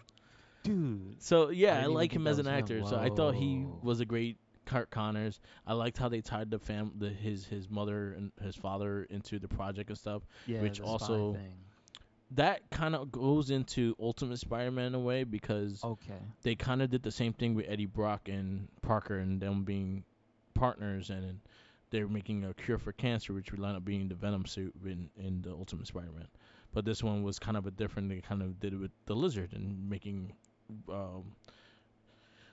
dude. So I yeah, I didn't even like think him that as an was him. actor. So I thought he Whoa. was a great Kirk Connors. I liked how they tied his mother and his father into the project and stuff, Yeah, which the spy also thing. that kind of goes into Ultimate Spider-Man in a way because Okay. they kind of did the same thing with Eddie Brock and Parker and them being partners and they're making a cure for cancer, which would end up being the Venom suit in the Ultimate Spider-Man. But this one was kind of a different. They kind of did it with the Lizard and making um,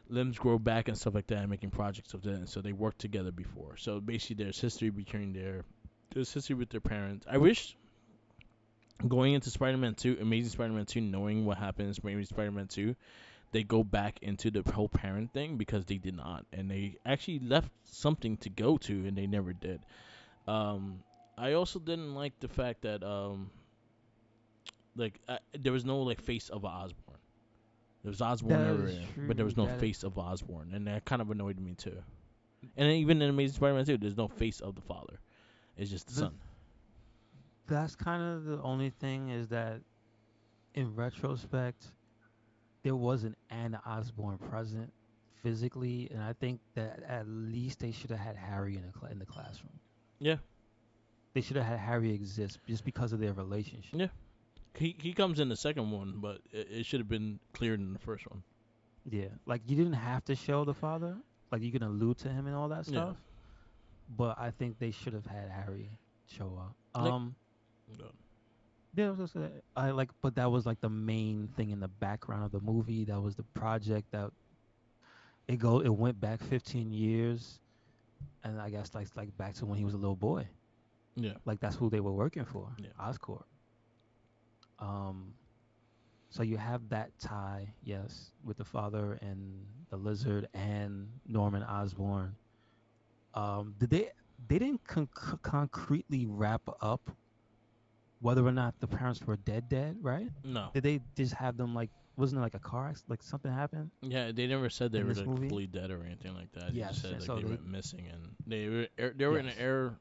limbs grow back and stuff like that and making projects of that. And so they worked together before. So basically, there's history with their parents. I wish going into Spider-Man 2, Amazing Spider-Man 2, knowing what happens in Amazing Spider-Man 2, they go back into the whole parent thing because they did not, and they actually left something to go to, and they never did. Um, I also didn't like the fact that there was no like face of Osborn. There was Osborn That is everywhere, but there true. was no face of Osborn, and that kind of annoyed me too. And then even in Amazing Spider-Man 2, there's no face of the father. It's just the the, son. that's kind of the only thing is that in retrospect, there was an Anna Osborn present physically, and I think that at least they should have had Harry in the classroom. Yeah, They should have had Harry exist just because of their relationship. yeah. He comes in the second one, but it should have been cleared in the first one. Yeah, like you didn't have to show the father, like you can allude to him and all that Yeah. stuff, but I think they should have had Harry show up. Like, no. Yeah, I like, but that was like the main thing in the background of the movie. That was the project that it went back 15 years, and I guess like back to when he was a little boy. Yeah, Like that's who they were working for, yeah, Oscorp. Um, so you have that tie, yes, with the father and the lizard and Norman Osborn. Did they didn't concretely wrap up whether or not the parents were dead, right? no. Did they just have them like wasn't it like a car accident, like something happened Yeah, they never said they in were this like movie? fully dead or anything like that. They just Yes, said and like so they they went missing, and they were in an yes,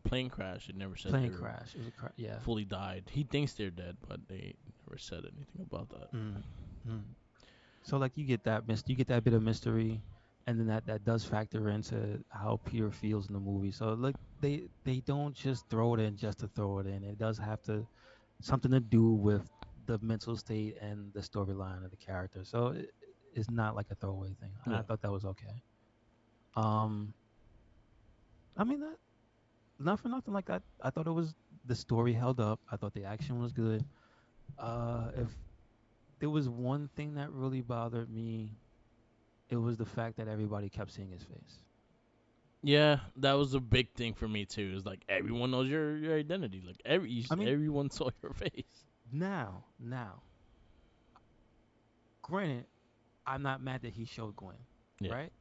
plane crash. It never said they plane were crash. It was a car. Yeah. fully died. He thinks they're dead, but they never said anything about that. Mm, mm. So like you get that bit of mystery, and then that does factor into how Peter feels in the movie. So like they don't just throw it in just to throw it in. It does have to something to do with the mental state and the storyline of the character. So it's not like a throwaway thing. And I Yeah, thought that was okay. Um, I mean that not for nothing like that. I thought it was the story held up. I thought the action was good. If there was one thing that really bothered me, it was the fact that everybody kept seeing his face. yeah, that was a big thing for me too. Is like everyone knows your identity. Like I mean, everyone saw your face. now, granted, I'm not mad that he showed Gwen, Yeah. right?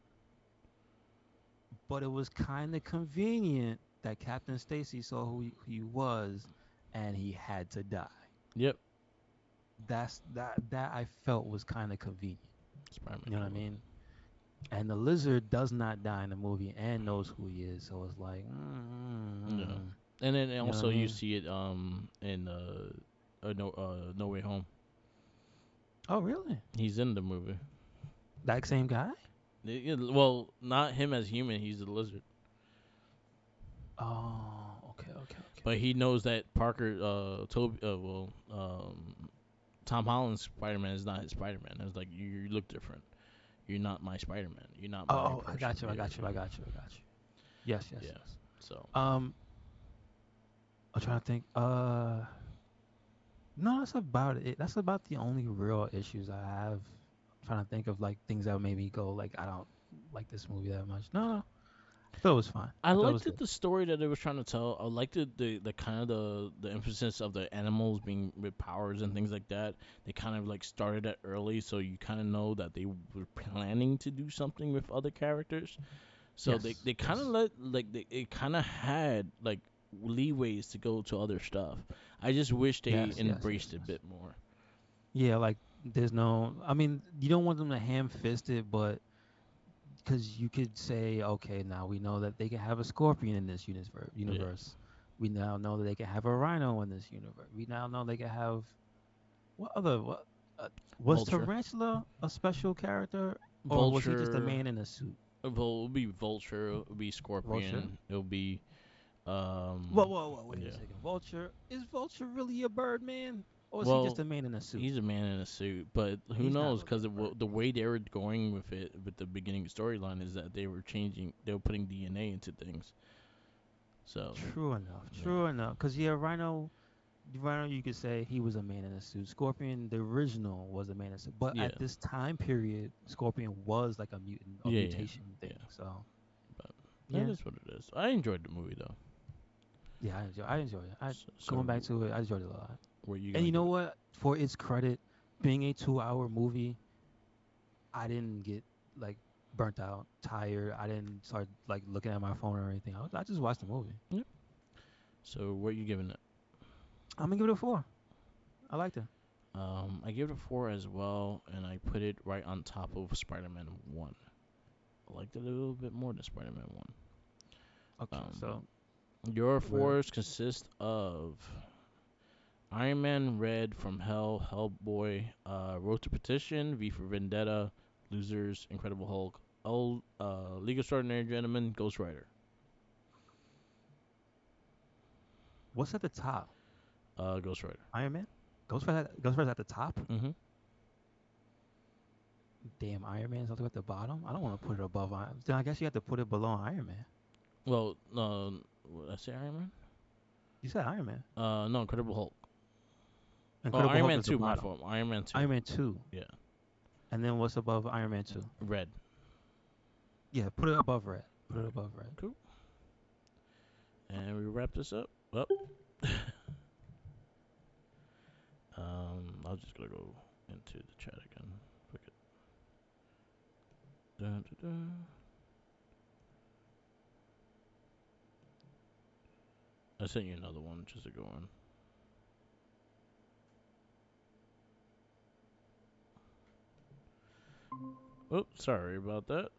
But it was kind of convenient that Captain Stacy saw who he was, and he had to die. Yep. That I felt was kind of convenient. Spider-Man You know what I killed him. mean? And the lizard does not die in the movie and knows who he is, so it's like, Yeah. And then you know what I also you mean? see it in No Way Home. Oh, really? He's in the movie. That same guy? Well, not him as human. He's the lizard. Oh, okay, But he knows that Parker, Tom Holland's Spider Man is not his Spider Man. It's like you look different. You're not my Spider Man. You're not my Oh, I person. got you. I got you. I got you. I got you. Yes, yes, Yeah. yes. So Um, I'm trying to think. No, that's about it. That's about the only real issues I have. I'm trying to think of like things that made me go like I don't like this movie that much. No, I thought it was fine. I I thought it was liked good. the story that they was trying to tell. I liked the kind of the emphasis of the animals being with powers and things like that. They kind of like started it early, so you kind of know that they were planning to do something with other characters. So Yes, they kind of yes, let it kind of had like leeways to go to other stuff. I just wish they yes, embraced it a yes. bit more. Yeah, like there's no. I mean, you don't want them to ham-fist it, but because you could say, okay, now we know that they can have a scorpion in this Yeah, universe. We now know that they can have a rhino in this universe. We now know they can have what other what was Vulture, Tarantula a special character or was he just a Vulture. man in a suit? It'll be Vulture. It'll be Vulture. Scorpion. It'll be Whoa, wait a yeah. second. Vulture is Vulture really a Birdman or is he just Well, a man in a suit? he's a man in a suit, but who He's not knows? really Because a the Birdman. way they were going with it, with the beginning storyline, is that they were changing, they were putting DNA into things. So, True enough. yeah, True enough. Because yeah, Rhino, you could say he was a man in a suit. Scorpion, the original, was a man in a suit. But yeah, at this time period, Scorpion was like a mutant, a yeah. mutation thing. Yeah. So But that yeah, is what it is. I enjoyed the movie though. yeah, I enjoy it. I So, going back to it, I enjoyed it a lot. were you And gonna you know give it? what? For its credit, being a 2 hour movie, I didn't get like burnt out, tired. I didn't start like looking at my phone or anything. I just watched the movie. Yeah. So what are you giving it? I'm gonna give it a 4. I liked it. I gave it a 4 as well, and I put it right on top of Spider-Man 1. I liked it a little bit more than Spider-Man 1. Okay, so Your where fours consist of Iron Man Red from Hell, Hellboy, Road to Petition, V for Vendetta, Losers, Incredible Hulk, League of Extraordinary Gentlemen, Ghost Rider. what's at the top? Ghost Rider. Iron Man. Ghost Rider's at the top. Mm-hmm. Damn, Iron Man's at the bottom. I don't want to put it above Iron. Then I guess you have to put it below Iron Man. Well, what did I say Iron Man? You said Iron Man. No, Incredible Hulk. Incredible Iron Hulk Man is the 2, my bottom. fault. Iron Man 2. Iron Man 2. Yeah. And then what's above Iron Man 2? Red. Yeah, put it above Red. Put it above Red. Cool. And we wrap this up. I was just gonna go into the chat again. Fuck it. Dun, dun, dun. I sent you another one just to go on. Oh, sorry about that.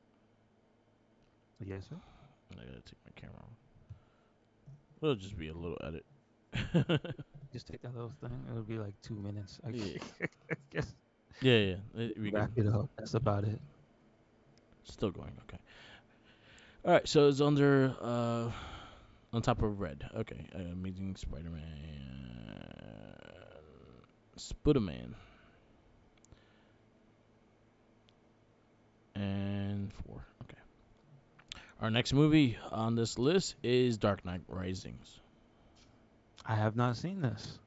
Yes, sir. I gotta take my camera off. It'll just be a little edit. Just take that little thing. It'll be like 2 minutes. I Yeah. guess Yeah. We wrap can. it up. That's about it. Still going. Okay. All right. So it's under on top of red. Okay. Amazing Spider-Man. Spider-Man. And 4. Okay. Our next movie on this list is Dark Knight Risings. I have not seen this.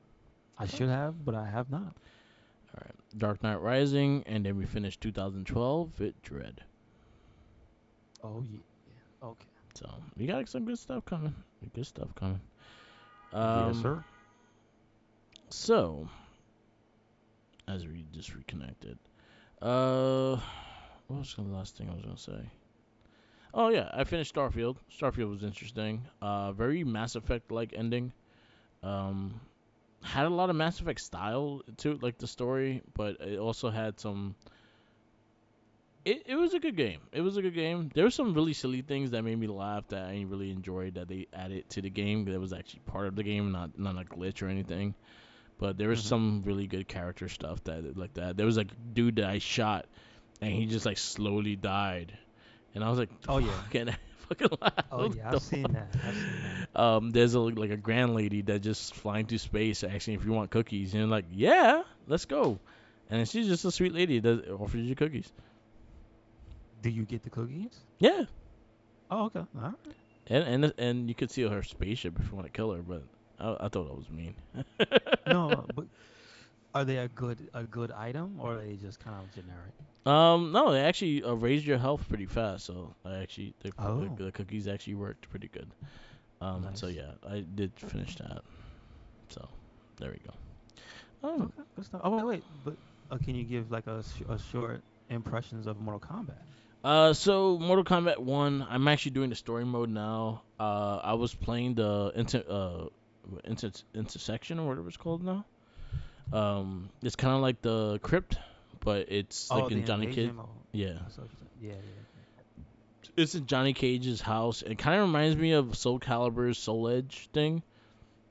I Okay. should have, but I have not. All right. Dark Knight Rising, and then we finished 2012 with Dread. Oh yeah. Okay. So we got some good stuff coming. Good stuff coming. Yes, sir. So, as we just reconnected, what was the last thing I was gonna say? Oh yeah, I finished Starfield. Starfield was interesting. Very Mass Effect like ending. Um, had a lot of Mass Effect style to like the story, but it also had some. It was a good game. It was a good game. There were some really silly things that made me laugh that I really enjoyed that they added to the game. That was actually part of the game, not a glitch or anything. But there was Mhm. some really good character stuff that like that. There was like a dude that I shot, and he just like slowly died, and I was like, Oh yeah. and I fucking laughed. Oh yeah. I've seen that. I've seen that. There's like a grand lady that just flying through space asking if you want cookies, and I'm like, yeah, let's go, and she's just a sweet lady that offers you cookies. Do you get the cookies? Yeah, Oh okay. All right. and you could see her spaceship if you want to kill her, but I thought that was mean. No, but are they a good item or are they just kind of generic? No, they actually raised your health pretty fast, so I actually Oh, the cookies actually worked pretty good. So nice. yeah, I did finish that. So there we go. Um, Okay, good stuff. Oh wait. But can you give like a short impressions of Mortal Kombat? so Mortal Kombat 1, I'm actually doing the story mode now. I was playing the intersection or whatever it's called now. It's kind of like the crypt, but it's Oh, like the in Johnny Cage. invasion mode. Yeah, Yeah, yeah. it's in Johnny Cage's house. It kind of reminds me of Soul Calibur's Soul Edge thing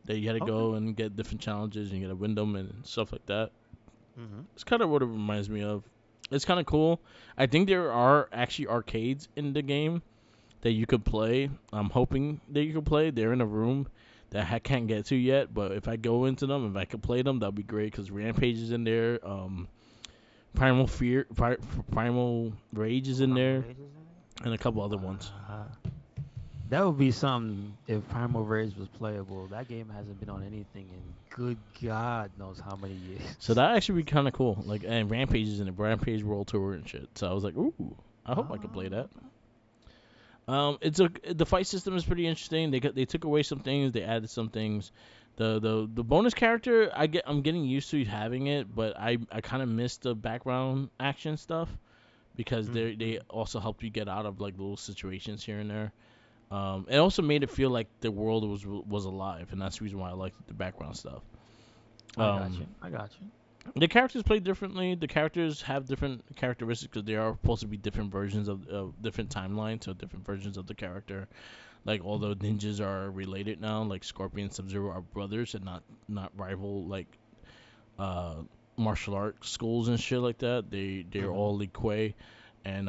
that you had to Okay. go and get different challenges and you got to win them and stuff like that. Mhm. It's kind of what it reminds me of. It's kind of cool. I think there are actually arcades in the game that you could play. I'm hoping that you could play. They're in a room that I can't get to yet, but if I go into them, if I could play them, that'd be great because Rampage is in there. Primal Rage is in Primal there, Rage is in it? and a couple other ones. That would be something if Primal Rage was playable. That game hasn't been on anything in good God knows how many years. So that actually be kind of cool. Like, and Rampage is in it, Rampage World Tour and shit. So I was like, ooh, I hope I could play that. Okay. The fight system is pretty interesting. They took away some things, they added some things. The bonus character, I'm getting used to having it, but I kind of miss the background action stuff because they Mm-hmm. also help you get out of like little situations here and there. It also made it feel like the world was alive, and that's the reason why I liked the background stuff. I got Um, you. I got you. the characters play differently. The characters have different characteristics because they are supposed to be different versions of different timelines, so different versions of the character. Like all the ninjas are related now. Like Scorpion and Sub Zero are brothers and not rival like uh martial art schools and shit like that. They're Mm-hmm. all Lee Kuei, and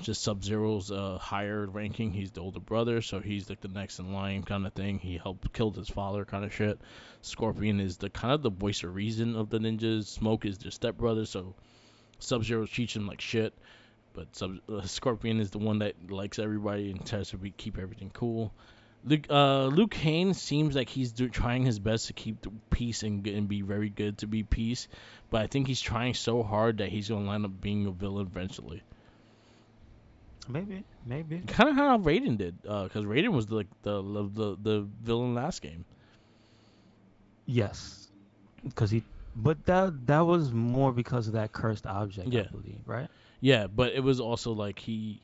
just Sub Zero's higher ranking. He's the older brother, so he's like the next in line kind of thing. He helped killed his father kind of shit. Scorpion is the kind of the voice of reason of the ninjas. Smoke is their stepbrother, so Sub Zero treats him like shit. But Scorpion is the one that likes everybody and tries to keep everything cool. Luke Kane seems like he's trying his best to keep the peace and be very good to be peace, but I think he's trying so hard that he's gonna land up being a villain eventually. Maybe. Maybe. Kind of how Raiden did, because Raiden was like the villain last game. Yes. Because he. But that was more because of that cursed object, I Yeah, believe, right? yeah, but it was also like he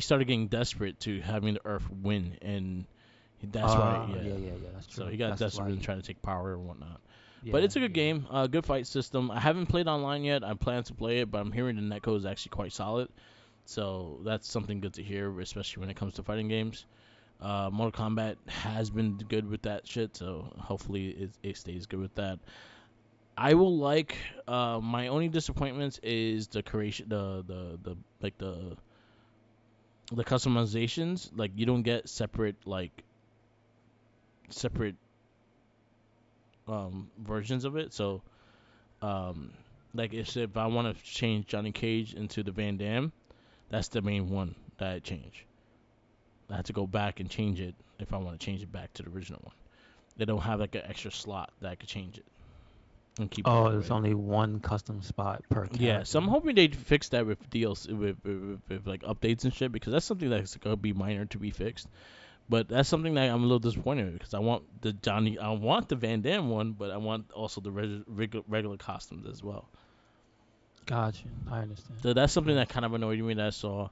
started getting desperate to having the Earth win, and that's why, yeah. Yeah, yeah, yeah. That's So true. he got That's desperate why and he. tried to take power and whatnot. But Yeah, it's a good yeah. game, good fight system. I haven't played online yet. I plan to play it, but I'm hearing the netcode is actually quite solid. So that's something good to hear, especially when it comes to fighting games. Mortal Kombat has been good with that shit, so hopefully it stays good with that. I will like. My only disappointments is the creation, the like the customizations. Like you don't get separate versions of it. So um, like if I want to change Johnny Cage into the Van Damme, that's the main one that I change. I have to go back and change it if I want to change it back to the original one. They don't have like an extra slot that I could change it and keep it Oh, that there's way. only one custom spot per Yeah, so I'm character. hoping they fix that with DLC with like updates and shit because that's something that's gonna be minor to be fixed. But that's something that I'm a little disappointed with because I want the Van Damme one, but I want also the regular costumes as well. Gotcha. I understand. So that's I something that kind understand. of annoyed me that I saw.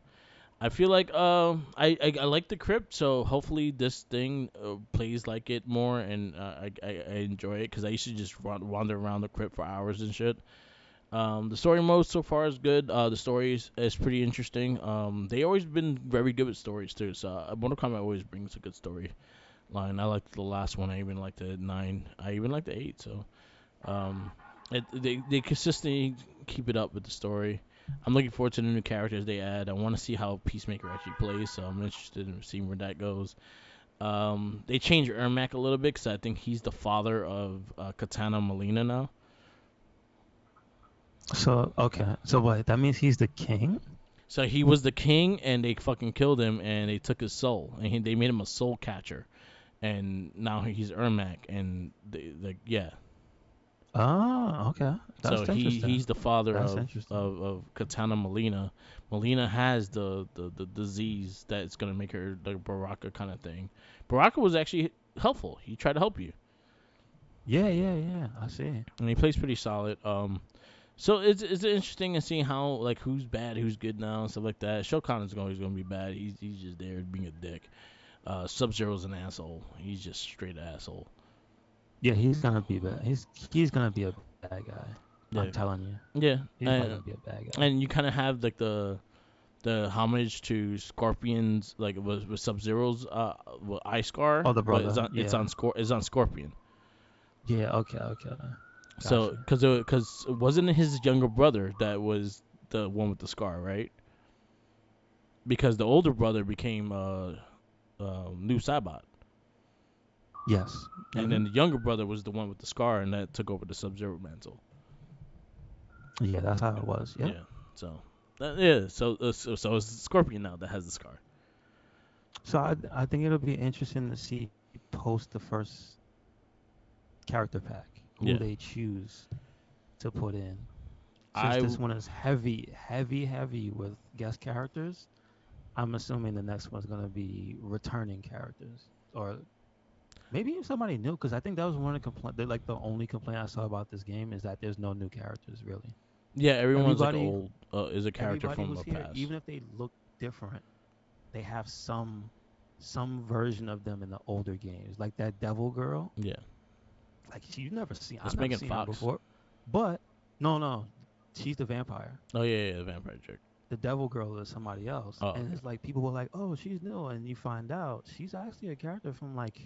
I feel like I like the crypt, so hopefully this thing plays like it more, and I enjoy it because I used to just wander around the crypt for hours and shit. The story mode so far is good. The story is pretty interesting. They always been very good with stories too. So Mortal Kombat always brings a good story line. I liked the last one. I even liked the 9. I even liked the 8. So um, they consistently keep it up with the story. I'm looking forward to the new characters they add. I want to see how Peacemaker actually plays, so I'm interested in seeing where that goes. They changed Ermac a little bit because I think he's the father of Katana Molina now. So okay. So what? That means he's the king? So he was the king, and they fucking killed him, and they took his soul, and they made him a soul catcher, and now he's Ermac, and yeah. Oh, okay. So That's interesting. he's the father That's interesting. of Katana Molina. Molina has the disease that's gonna make her the Baraka kind of thing. Baraka was actually helpful. He tried to help you, Yeah, yeah, yeah. I see. and he plays pretty solid. So it's interesting in seeing how like who's bad, who's good now, and stuff like that. Shao Kahn is always gonna be bad. He's just there being a dick. Sub Zero's an asshole. He's just straight asshole. Yeah, he's gonna be bad. He's gonna be a bad guy. I'm Yeah, telling you, yeah, he's probably gonna be a bad guy. and you kind of have like the homage to Scorpion's like with Sub Zero's eye scar, Oh, the but brother. Yeah. It's on Scorpion. Yeah. Okay. Okay. So Gotcha. because it wasn't his younger brother that was the one with the scar, right? Because the older brother became New Sabat, Yes. and Hmm. then the younger brother was the one with the scar, and that took over the Sub Zero mantle. Yeah, that's how it was. Yep. Yeah. So yeah. So it's Scorpion now that has the scar. So I think it'll be interesting to see post the first character pack who Yeah. they choose to put in. Since I this one is heavy, heavy, heavy with guest characters, I'm assuming the next one's gonna be returning characters or Maybe if somebody knew, because I think that was one of the complaint. Like the only complaint I saw about this game is that there's no new characters really. Yeah, everyone's like Everybody, old. Is a character everybody from who's the here, past. even if they look different, they have some version of them in the older games. Like that Devil Girl, Yeah, like she you never seen. that's I've never Megan seen her Fox. before, but no, she's the vampire. Oh yeah, the vampire chick. The Devil Girl is somebody else, Oh and okay. it's like people were like, "Oh, she's new," and you find out she's actually a character from like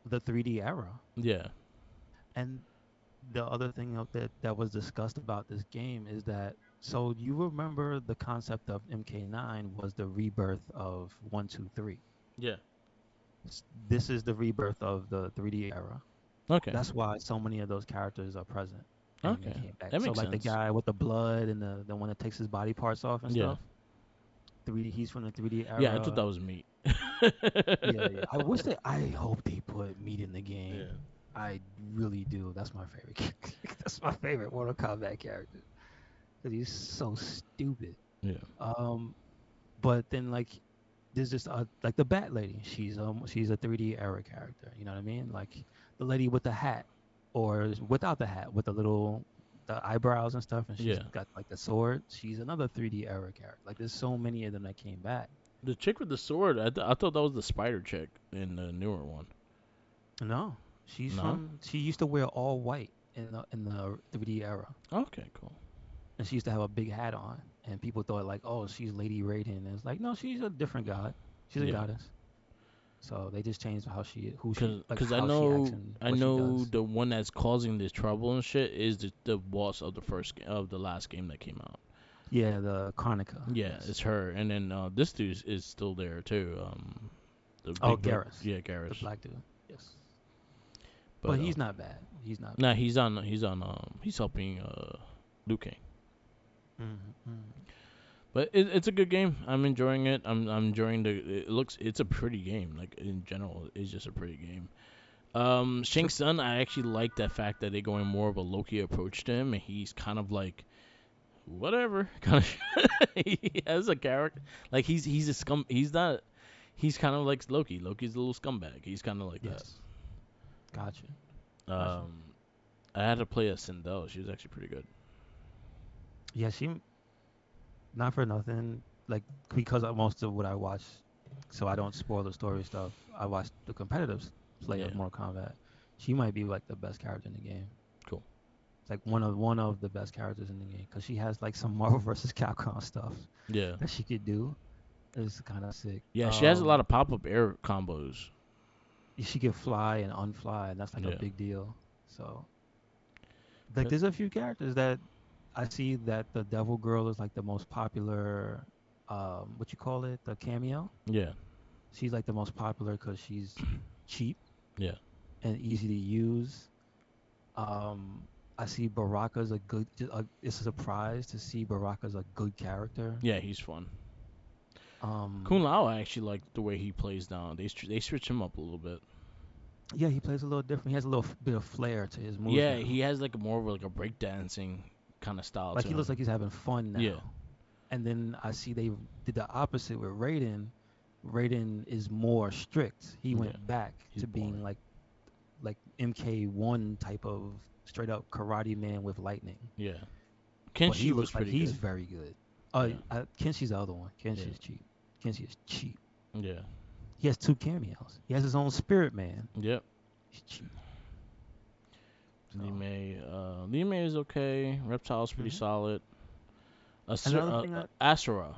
the 3D era. Yeah, And the other thing that was discussed about this game is that so you remember the concept of MK9 was the rebirth of 123. yeah. This is the rebirth of the 3D era. Okay, That's why so many of those characters are present and they okay, came back. that So makes like the sense. guy with the blood and the one that takes his body parts off and Yeah, stuff. 3D, he's from the 3D yeah. I thought era. that was meat. Yeah, yeah. I hope they put meat in the game. Yeah, I really do. That's my favorite. That's my favorite Mortal Kombat character because he's so stupid. yeah, Um, but then like there's just like the Bat Lady. She's a 3D era character. You know what I mean? Like the lady with the hat, or without the hat, with the eyebrows and stuff, and she's yeah. got like the sword. She's another 3D era character. Like there's so many of them that came back. The chick with the sword. I thought that was the spider chick in the newer one. No, she's No. from. She used to wear all white in the 3D era, Okay, cool. and she used to have a big hat on. And people thought like, oh, she's Lady Raiden. And it's like, no, she's a different god. She's a Yeah. goddess. So they just changed who she, like Cause I how she acts know and I what she know does. the one that's causing this trouble and shit is the boss of the last game that came out. Yeah, the Karnika. Yeah, Yes. it's her, and then this dude is still there too. The Oh, big black, Garrus, yeah, the Garrus. black dude. Yes, But but he's not bad. He's not nah, bad. he's helping Liu Kang. Mm-hmm. But it's a good game. I'm enjoying it. I'm enjoying it's a pretty game. Like in general, it's just a pretty game. Shang So, Tsung, I actually like that fact that they're going more of a Loki approach to him, and he's kind of like whatever kind of. He has a character like he's a scum. He's not. He's kind of like Loki. Loki's a little scumbag. He's kind of like that. yes, gotcha, gotcha. Um, I had to play a Sindel. She was actually pretty good. Yeah, she not for nothing. Like because of most of what I watch, so I don't spoil the story stuff. I watch the competitive play Yeah, of Mortal Kombat. She might be like the best character in the game. cool. It's like one of the best characters in the game because she has like some Marvel versus Capcom stuff Yeah, that she could do. It's kind of sick. yeah. She has a lot of pop up air combos. She could fly and unfly, and that's like a Yeah. big deal. So like, But- there's a few characters that I see that the Devil Girl is like the most popular. What you call it? The cameo. Yeah. She's like the most popular because she's cheap Yeah. and easy to use. I see Baraka's a good. It's a surprise to see Baraka's a good character. Yeah, he's fun. Um, Kun Lao, I actually like the way he plays now. They switch him up a little bit. yeah, he plays a little different. He has a little bit of flair to his moves Yeah, now. he has like a more of like a breakdancing kind of style Like to he looks him. like he's having fun Yeah. now. And then I see they did the opposite with Raiden. Raiden is more strict. He Yeah. went back He's to being boring. like MK1 type of straight up karate man with lightning. Yeah. But he Kenshi was looks like pretty he's good. very good. Yeah. Kenshi's the other one. Yeah. Kenshi's cheap. Kenshi is cheap. Yeah. He has two cameos. He has his own Spirit Man. Yep. He's cheap. So, Lee May. Lee May is okay. Reptile's pretty mhm. solid. Another thing Asura.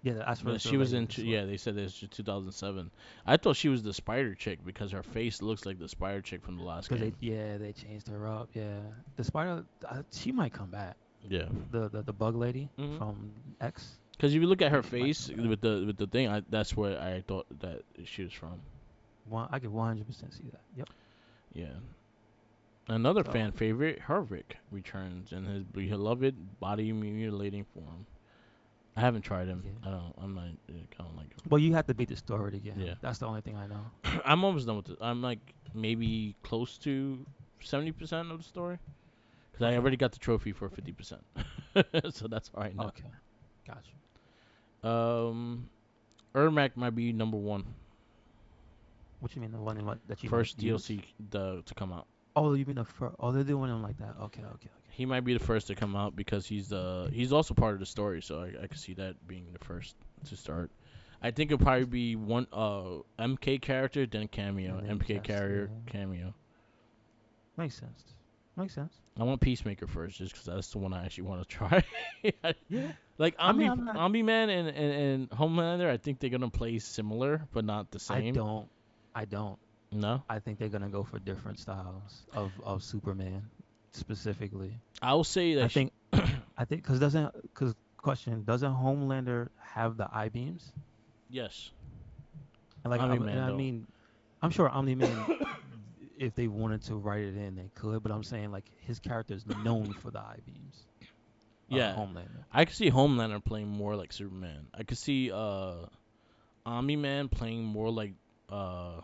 yeah, that's Yeah, what she was in. Yeah, they said this was 2007. I thought she was the spider chick because her face looks like the spider chick from the last because game. they changed her up. Yeah, the spider she might come back. Yeah. The bug lady Mhm. from X. Because if you look I at her think she might face come back. with the thing, that's where I thought that she was from. I could 100% see that. Yep. Yeah. Another So fan favorite, Hervik, returns in his beloved body mutilating form. I haven't tried him. yeah. I don't. I'm not. I don't like him. Well, you have to beat the story to get him. Yeah. That's the only thing I know. I'm almost done with it. I'm like maybe close to 70% of the story because I Okay. already got the trophy for 50%. So that's all right now. Okay. Gotcha. Um, Ermac might be number one. What you mean the one in what that you like First use? DLC to come out. Oh, you mean the first? Oh, they're doing them like that. Okay, okay, okay. He might be the first to come out because he's also part of the story, so I could see that being the first to start. I think it'll probably be one MK character, then cameo, And then MK cast. carrier, Yeah, cameo. makes sense. Makes sense. I want Peacemaker first, just because that's the one I actually want to try. Yeah. Like I mean, I'm not. Omni Man and Homelander, I think they're gonna play similar, but not the I same. don't. I don't. No, I think they're gonna go for different styles of Superman specifically. I will say I that. think. I think because question doesn't Homelander have the I beams? Yes, And like Omni and Man I though. mean, I'm sure Omni Man, if they wanted to write it in, they could. But I'm saying like his character is known for the I beams. Yeah, Homelander. I could see Homelander playing more like Superman. I could see Omni Man playing more like uh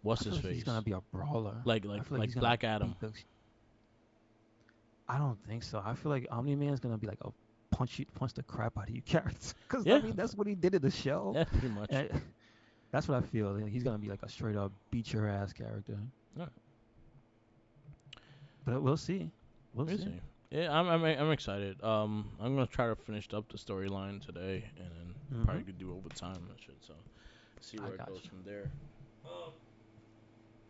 what's I his feel like he's gonna face? be a brawler. I feel like he's Like gonna Black Adam. beat the. I don't think so. I feel like Omni Man's gonna be like a punch the crap out of you character. Because I Yeah, mean that's what he did in the show. yeah, pretty much. And that's what I feel. Like, he's gonna be like a straight up beat your ass character. Yeah, But we'll see. We'll we'll see. see. Yeah, I'm excited. I'm gonna try to finish up the storyline today, and then probably Mhm. could do overtime and shit. So see I where it got goes you. from there.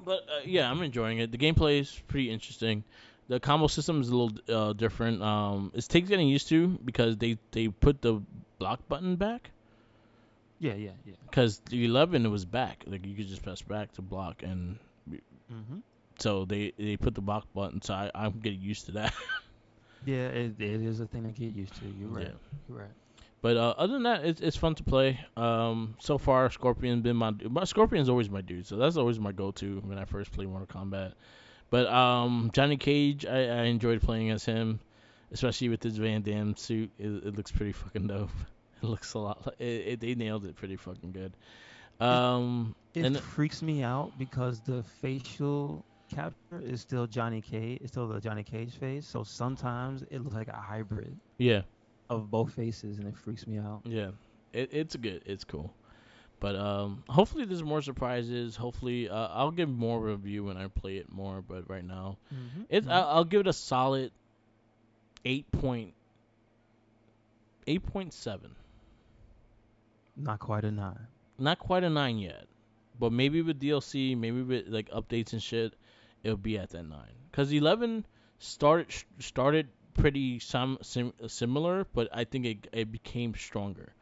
But yeah, I'm enjoying it. The gameplay is pretty interesting. The combo system is a little different. It takes getting used to because they put the block button back. Yeah, yeah, yeah. Because the 11 it was back, like you could just press back to block, and Mhm. so they put the block button. So I'm getting used to that. Yeah, it is a thing to get used to. You're Yeah. right. You're right. But other than that, it's fun to play. So far Scorpion been my Scorpion's always my dude, so that's always my go-to when I first play Mortal Kombat. But Johnny Cage, I enjoyed playing as him, especially with his Van Damme suit. It looks pretty fucking dope. It looks a lot. They nailed it pretty fucking good. It it And freaks me out because the facial capture is still Johnny Cage. It's still the Johnny Cage face. So sometimes it looks like a hybrid yeah, of both faces, and it freaks me out. yeah, it's good. It's cool. But hopefully there's more surprises. Hopefully I'll give more review when I play it more. But right now, Mhm. it's Mhm. I'll give it a solid 8.7. Not quite a nine. Not quite a 9 yet, but maybe with DLC, maybe with like updates and shit, it'll be at that 9. Cause 11 started pretty similar, but I think it became stronger.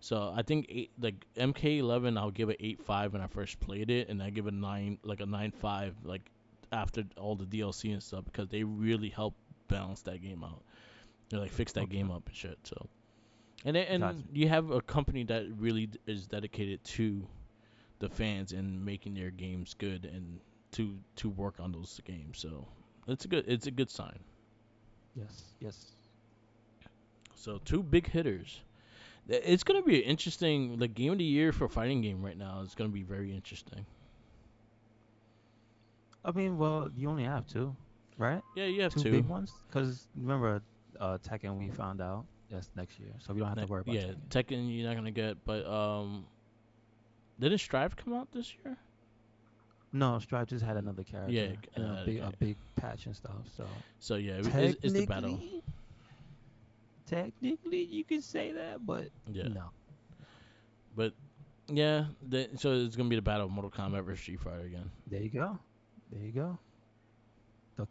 So I think like MK11, I'll give it 8.5 when I first played it, and I give it 9 like a 9.5 like after all the DLC and stuff because they really helped balance that game out. They like fix that Okay. game up and shit. So and Gotcha. you have a company that really is dedicated to the fans and making their games good and to work on those games. So it's a good sign. Yes. Yes. So two big hitters. It's gonna be an interesting like game of the year for fighting game right now. It's gonna be very interesting. I mean, well, you only have two, right? Yeah, you have Two two. big ones. Because remember, Tekken we found out that's next year, so we don't have to worry about Yeah, Tekken. Tekken you're not gonna get, but didn't Strive come out this year? No, Stripe just had another Yeah, character and a okay. big patch and stuff. So So yeah, it's the battle. technically, technically you could say that, but Yeah, no. but yeah, so it's gonna be the battle of Mortal Kombat versus Street Fighter again. There you go. There you go. The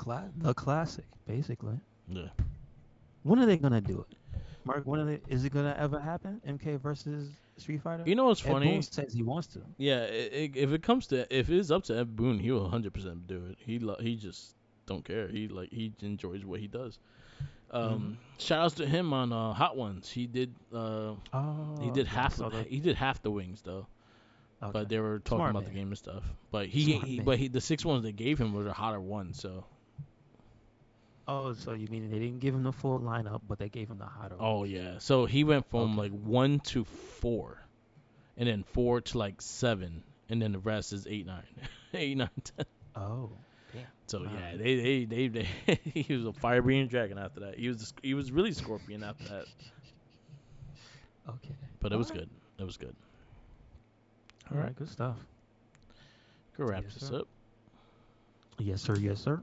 classic, basically. Yeah. When are they gonna do it? Mark, is it gonna ever happen? MK versus Street Fighter? You know what's Ed Boon funny? says he wants to. Yeah, if it's up to Ed Boon, he will 100% do it. He just don't care. He enjoys what he does. Hmm. Shout outs to him on Hot Ones. He Oh, did yeah, I saw the. half the wings though. Okay. But they were talking Smart about the man. game and stuff. But Smart man. the 6 ones they gave him were the hotter ones. So Oh, so you mean they didn't give him the full lineup, but they gave him the hotter oh ones. yeah, so he went from Okay. like 1 to 4, and then 4 to like 7, and then the rest is 8, 9, 8, 9, 10. Oh, damn. So Wow. yeah, they he was a fire breathing dragon after that. He was really scorpion after that. Okay. But it All was right. good. It was good. All All right. right. Good stuff. could wrap Yes, this sir. up. Yes, sir. Yes, sir.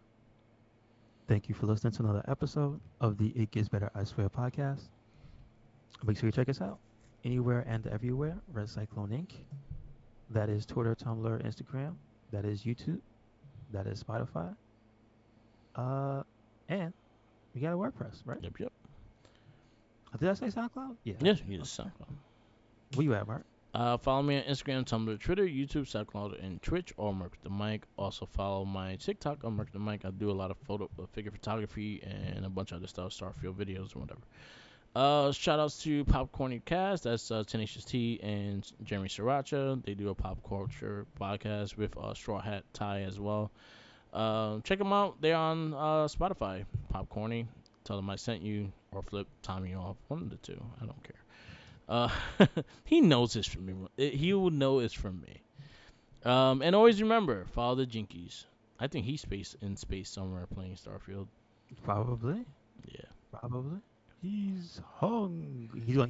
Thank you for listening to another episode of the It Gets Better I Swear podcast. Make sure you check us out anywhere and everywhere. Red Cyclone Inc. That is Twitter, Tumblr, Instagram. That is YouTube. That is Spotify. Uh, and we got a WordPress, right? Yep, yep. Did I say SoundCloud? Yeah, I Yes, did. you just Okay. SoundCloud. Where you at, Mark? Follow me on Instagram, Tumblr, Twitter, YouTube, SoundCloud, and Twitch, or Merc the Mic. Also follow my TikTok on Merc the Mic. I do a lot of figure photography and a bunch of other stuff, Starfield videos or whatever. Shout outs to Popcorny Cast. That's Tenacious T and Jeremy Sriracha. They do a pop culture podcast with Straw Hat Ty as well. Check them out. They're on Spotify. Popcorny. Tell them I sent you or flip Tommy off. One of the two. I don't care. Uh, he knows it's from me. He will know it's from me. And always remember, follow the Jinkies. I think he's in space somewhere playing Starfield. Probably. Yeah. Probably. He's hungry. He's gonna eat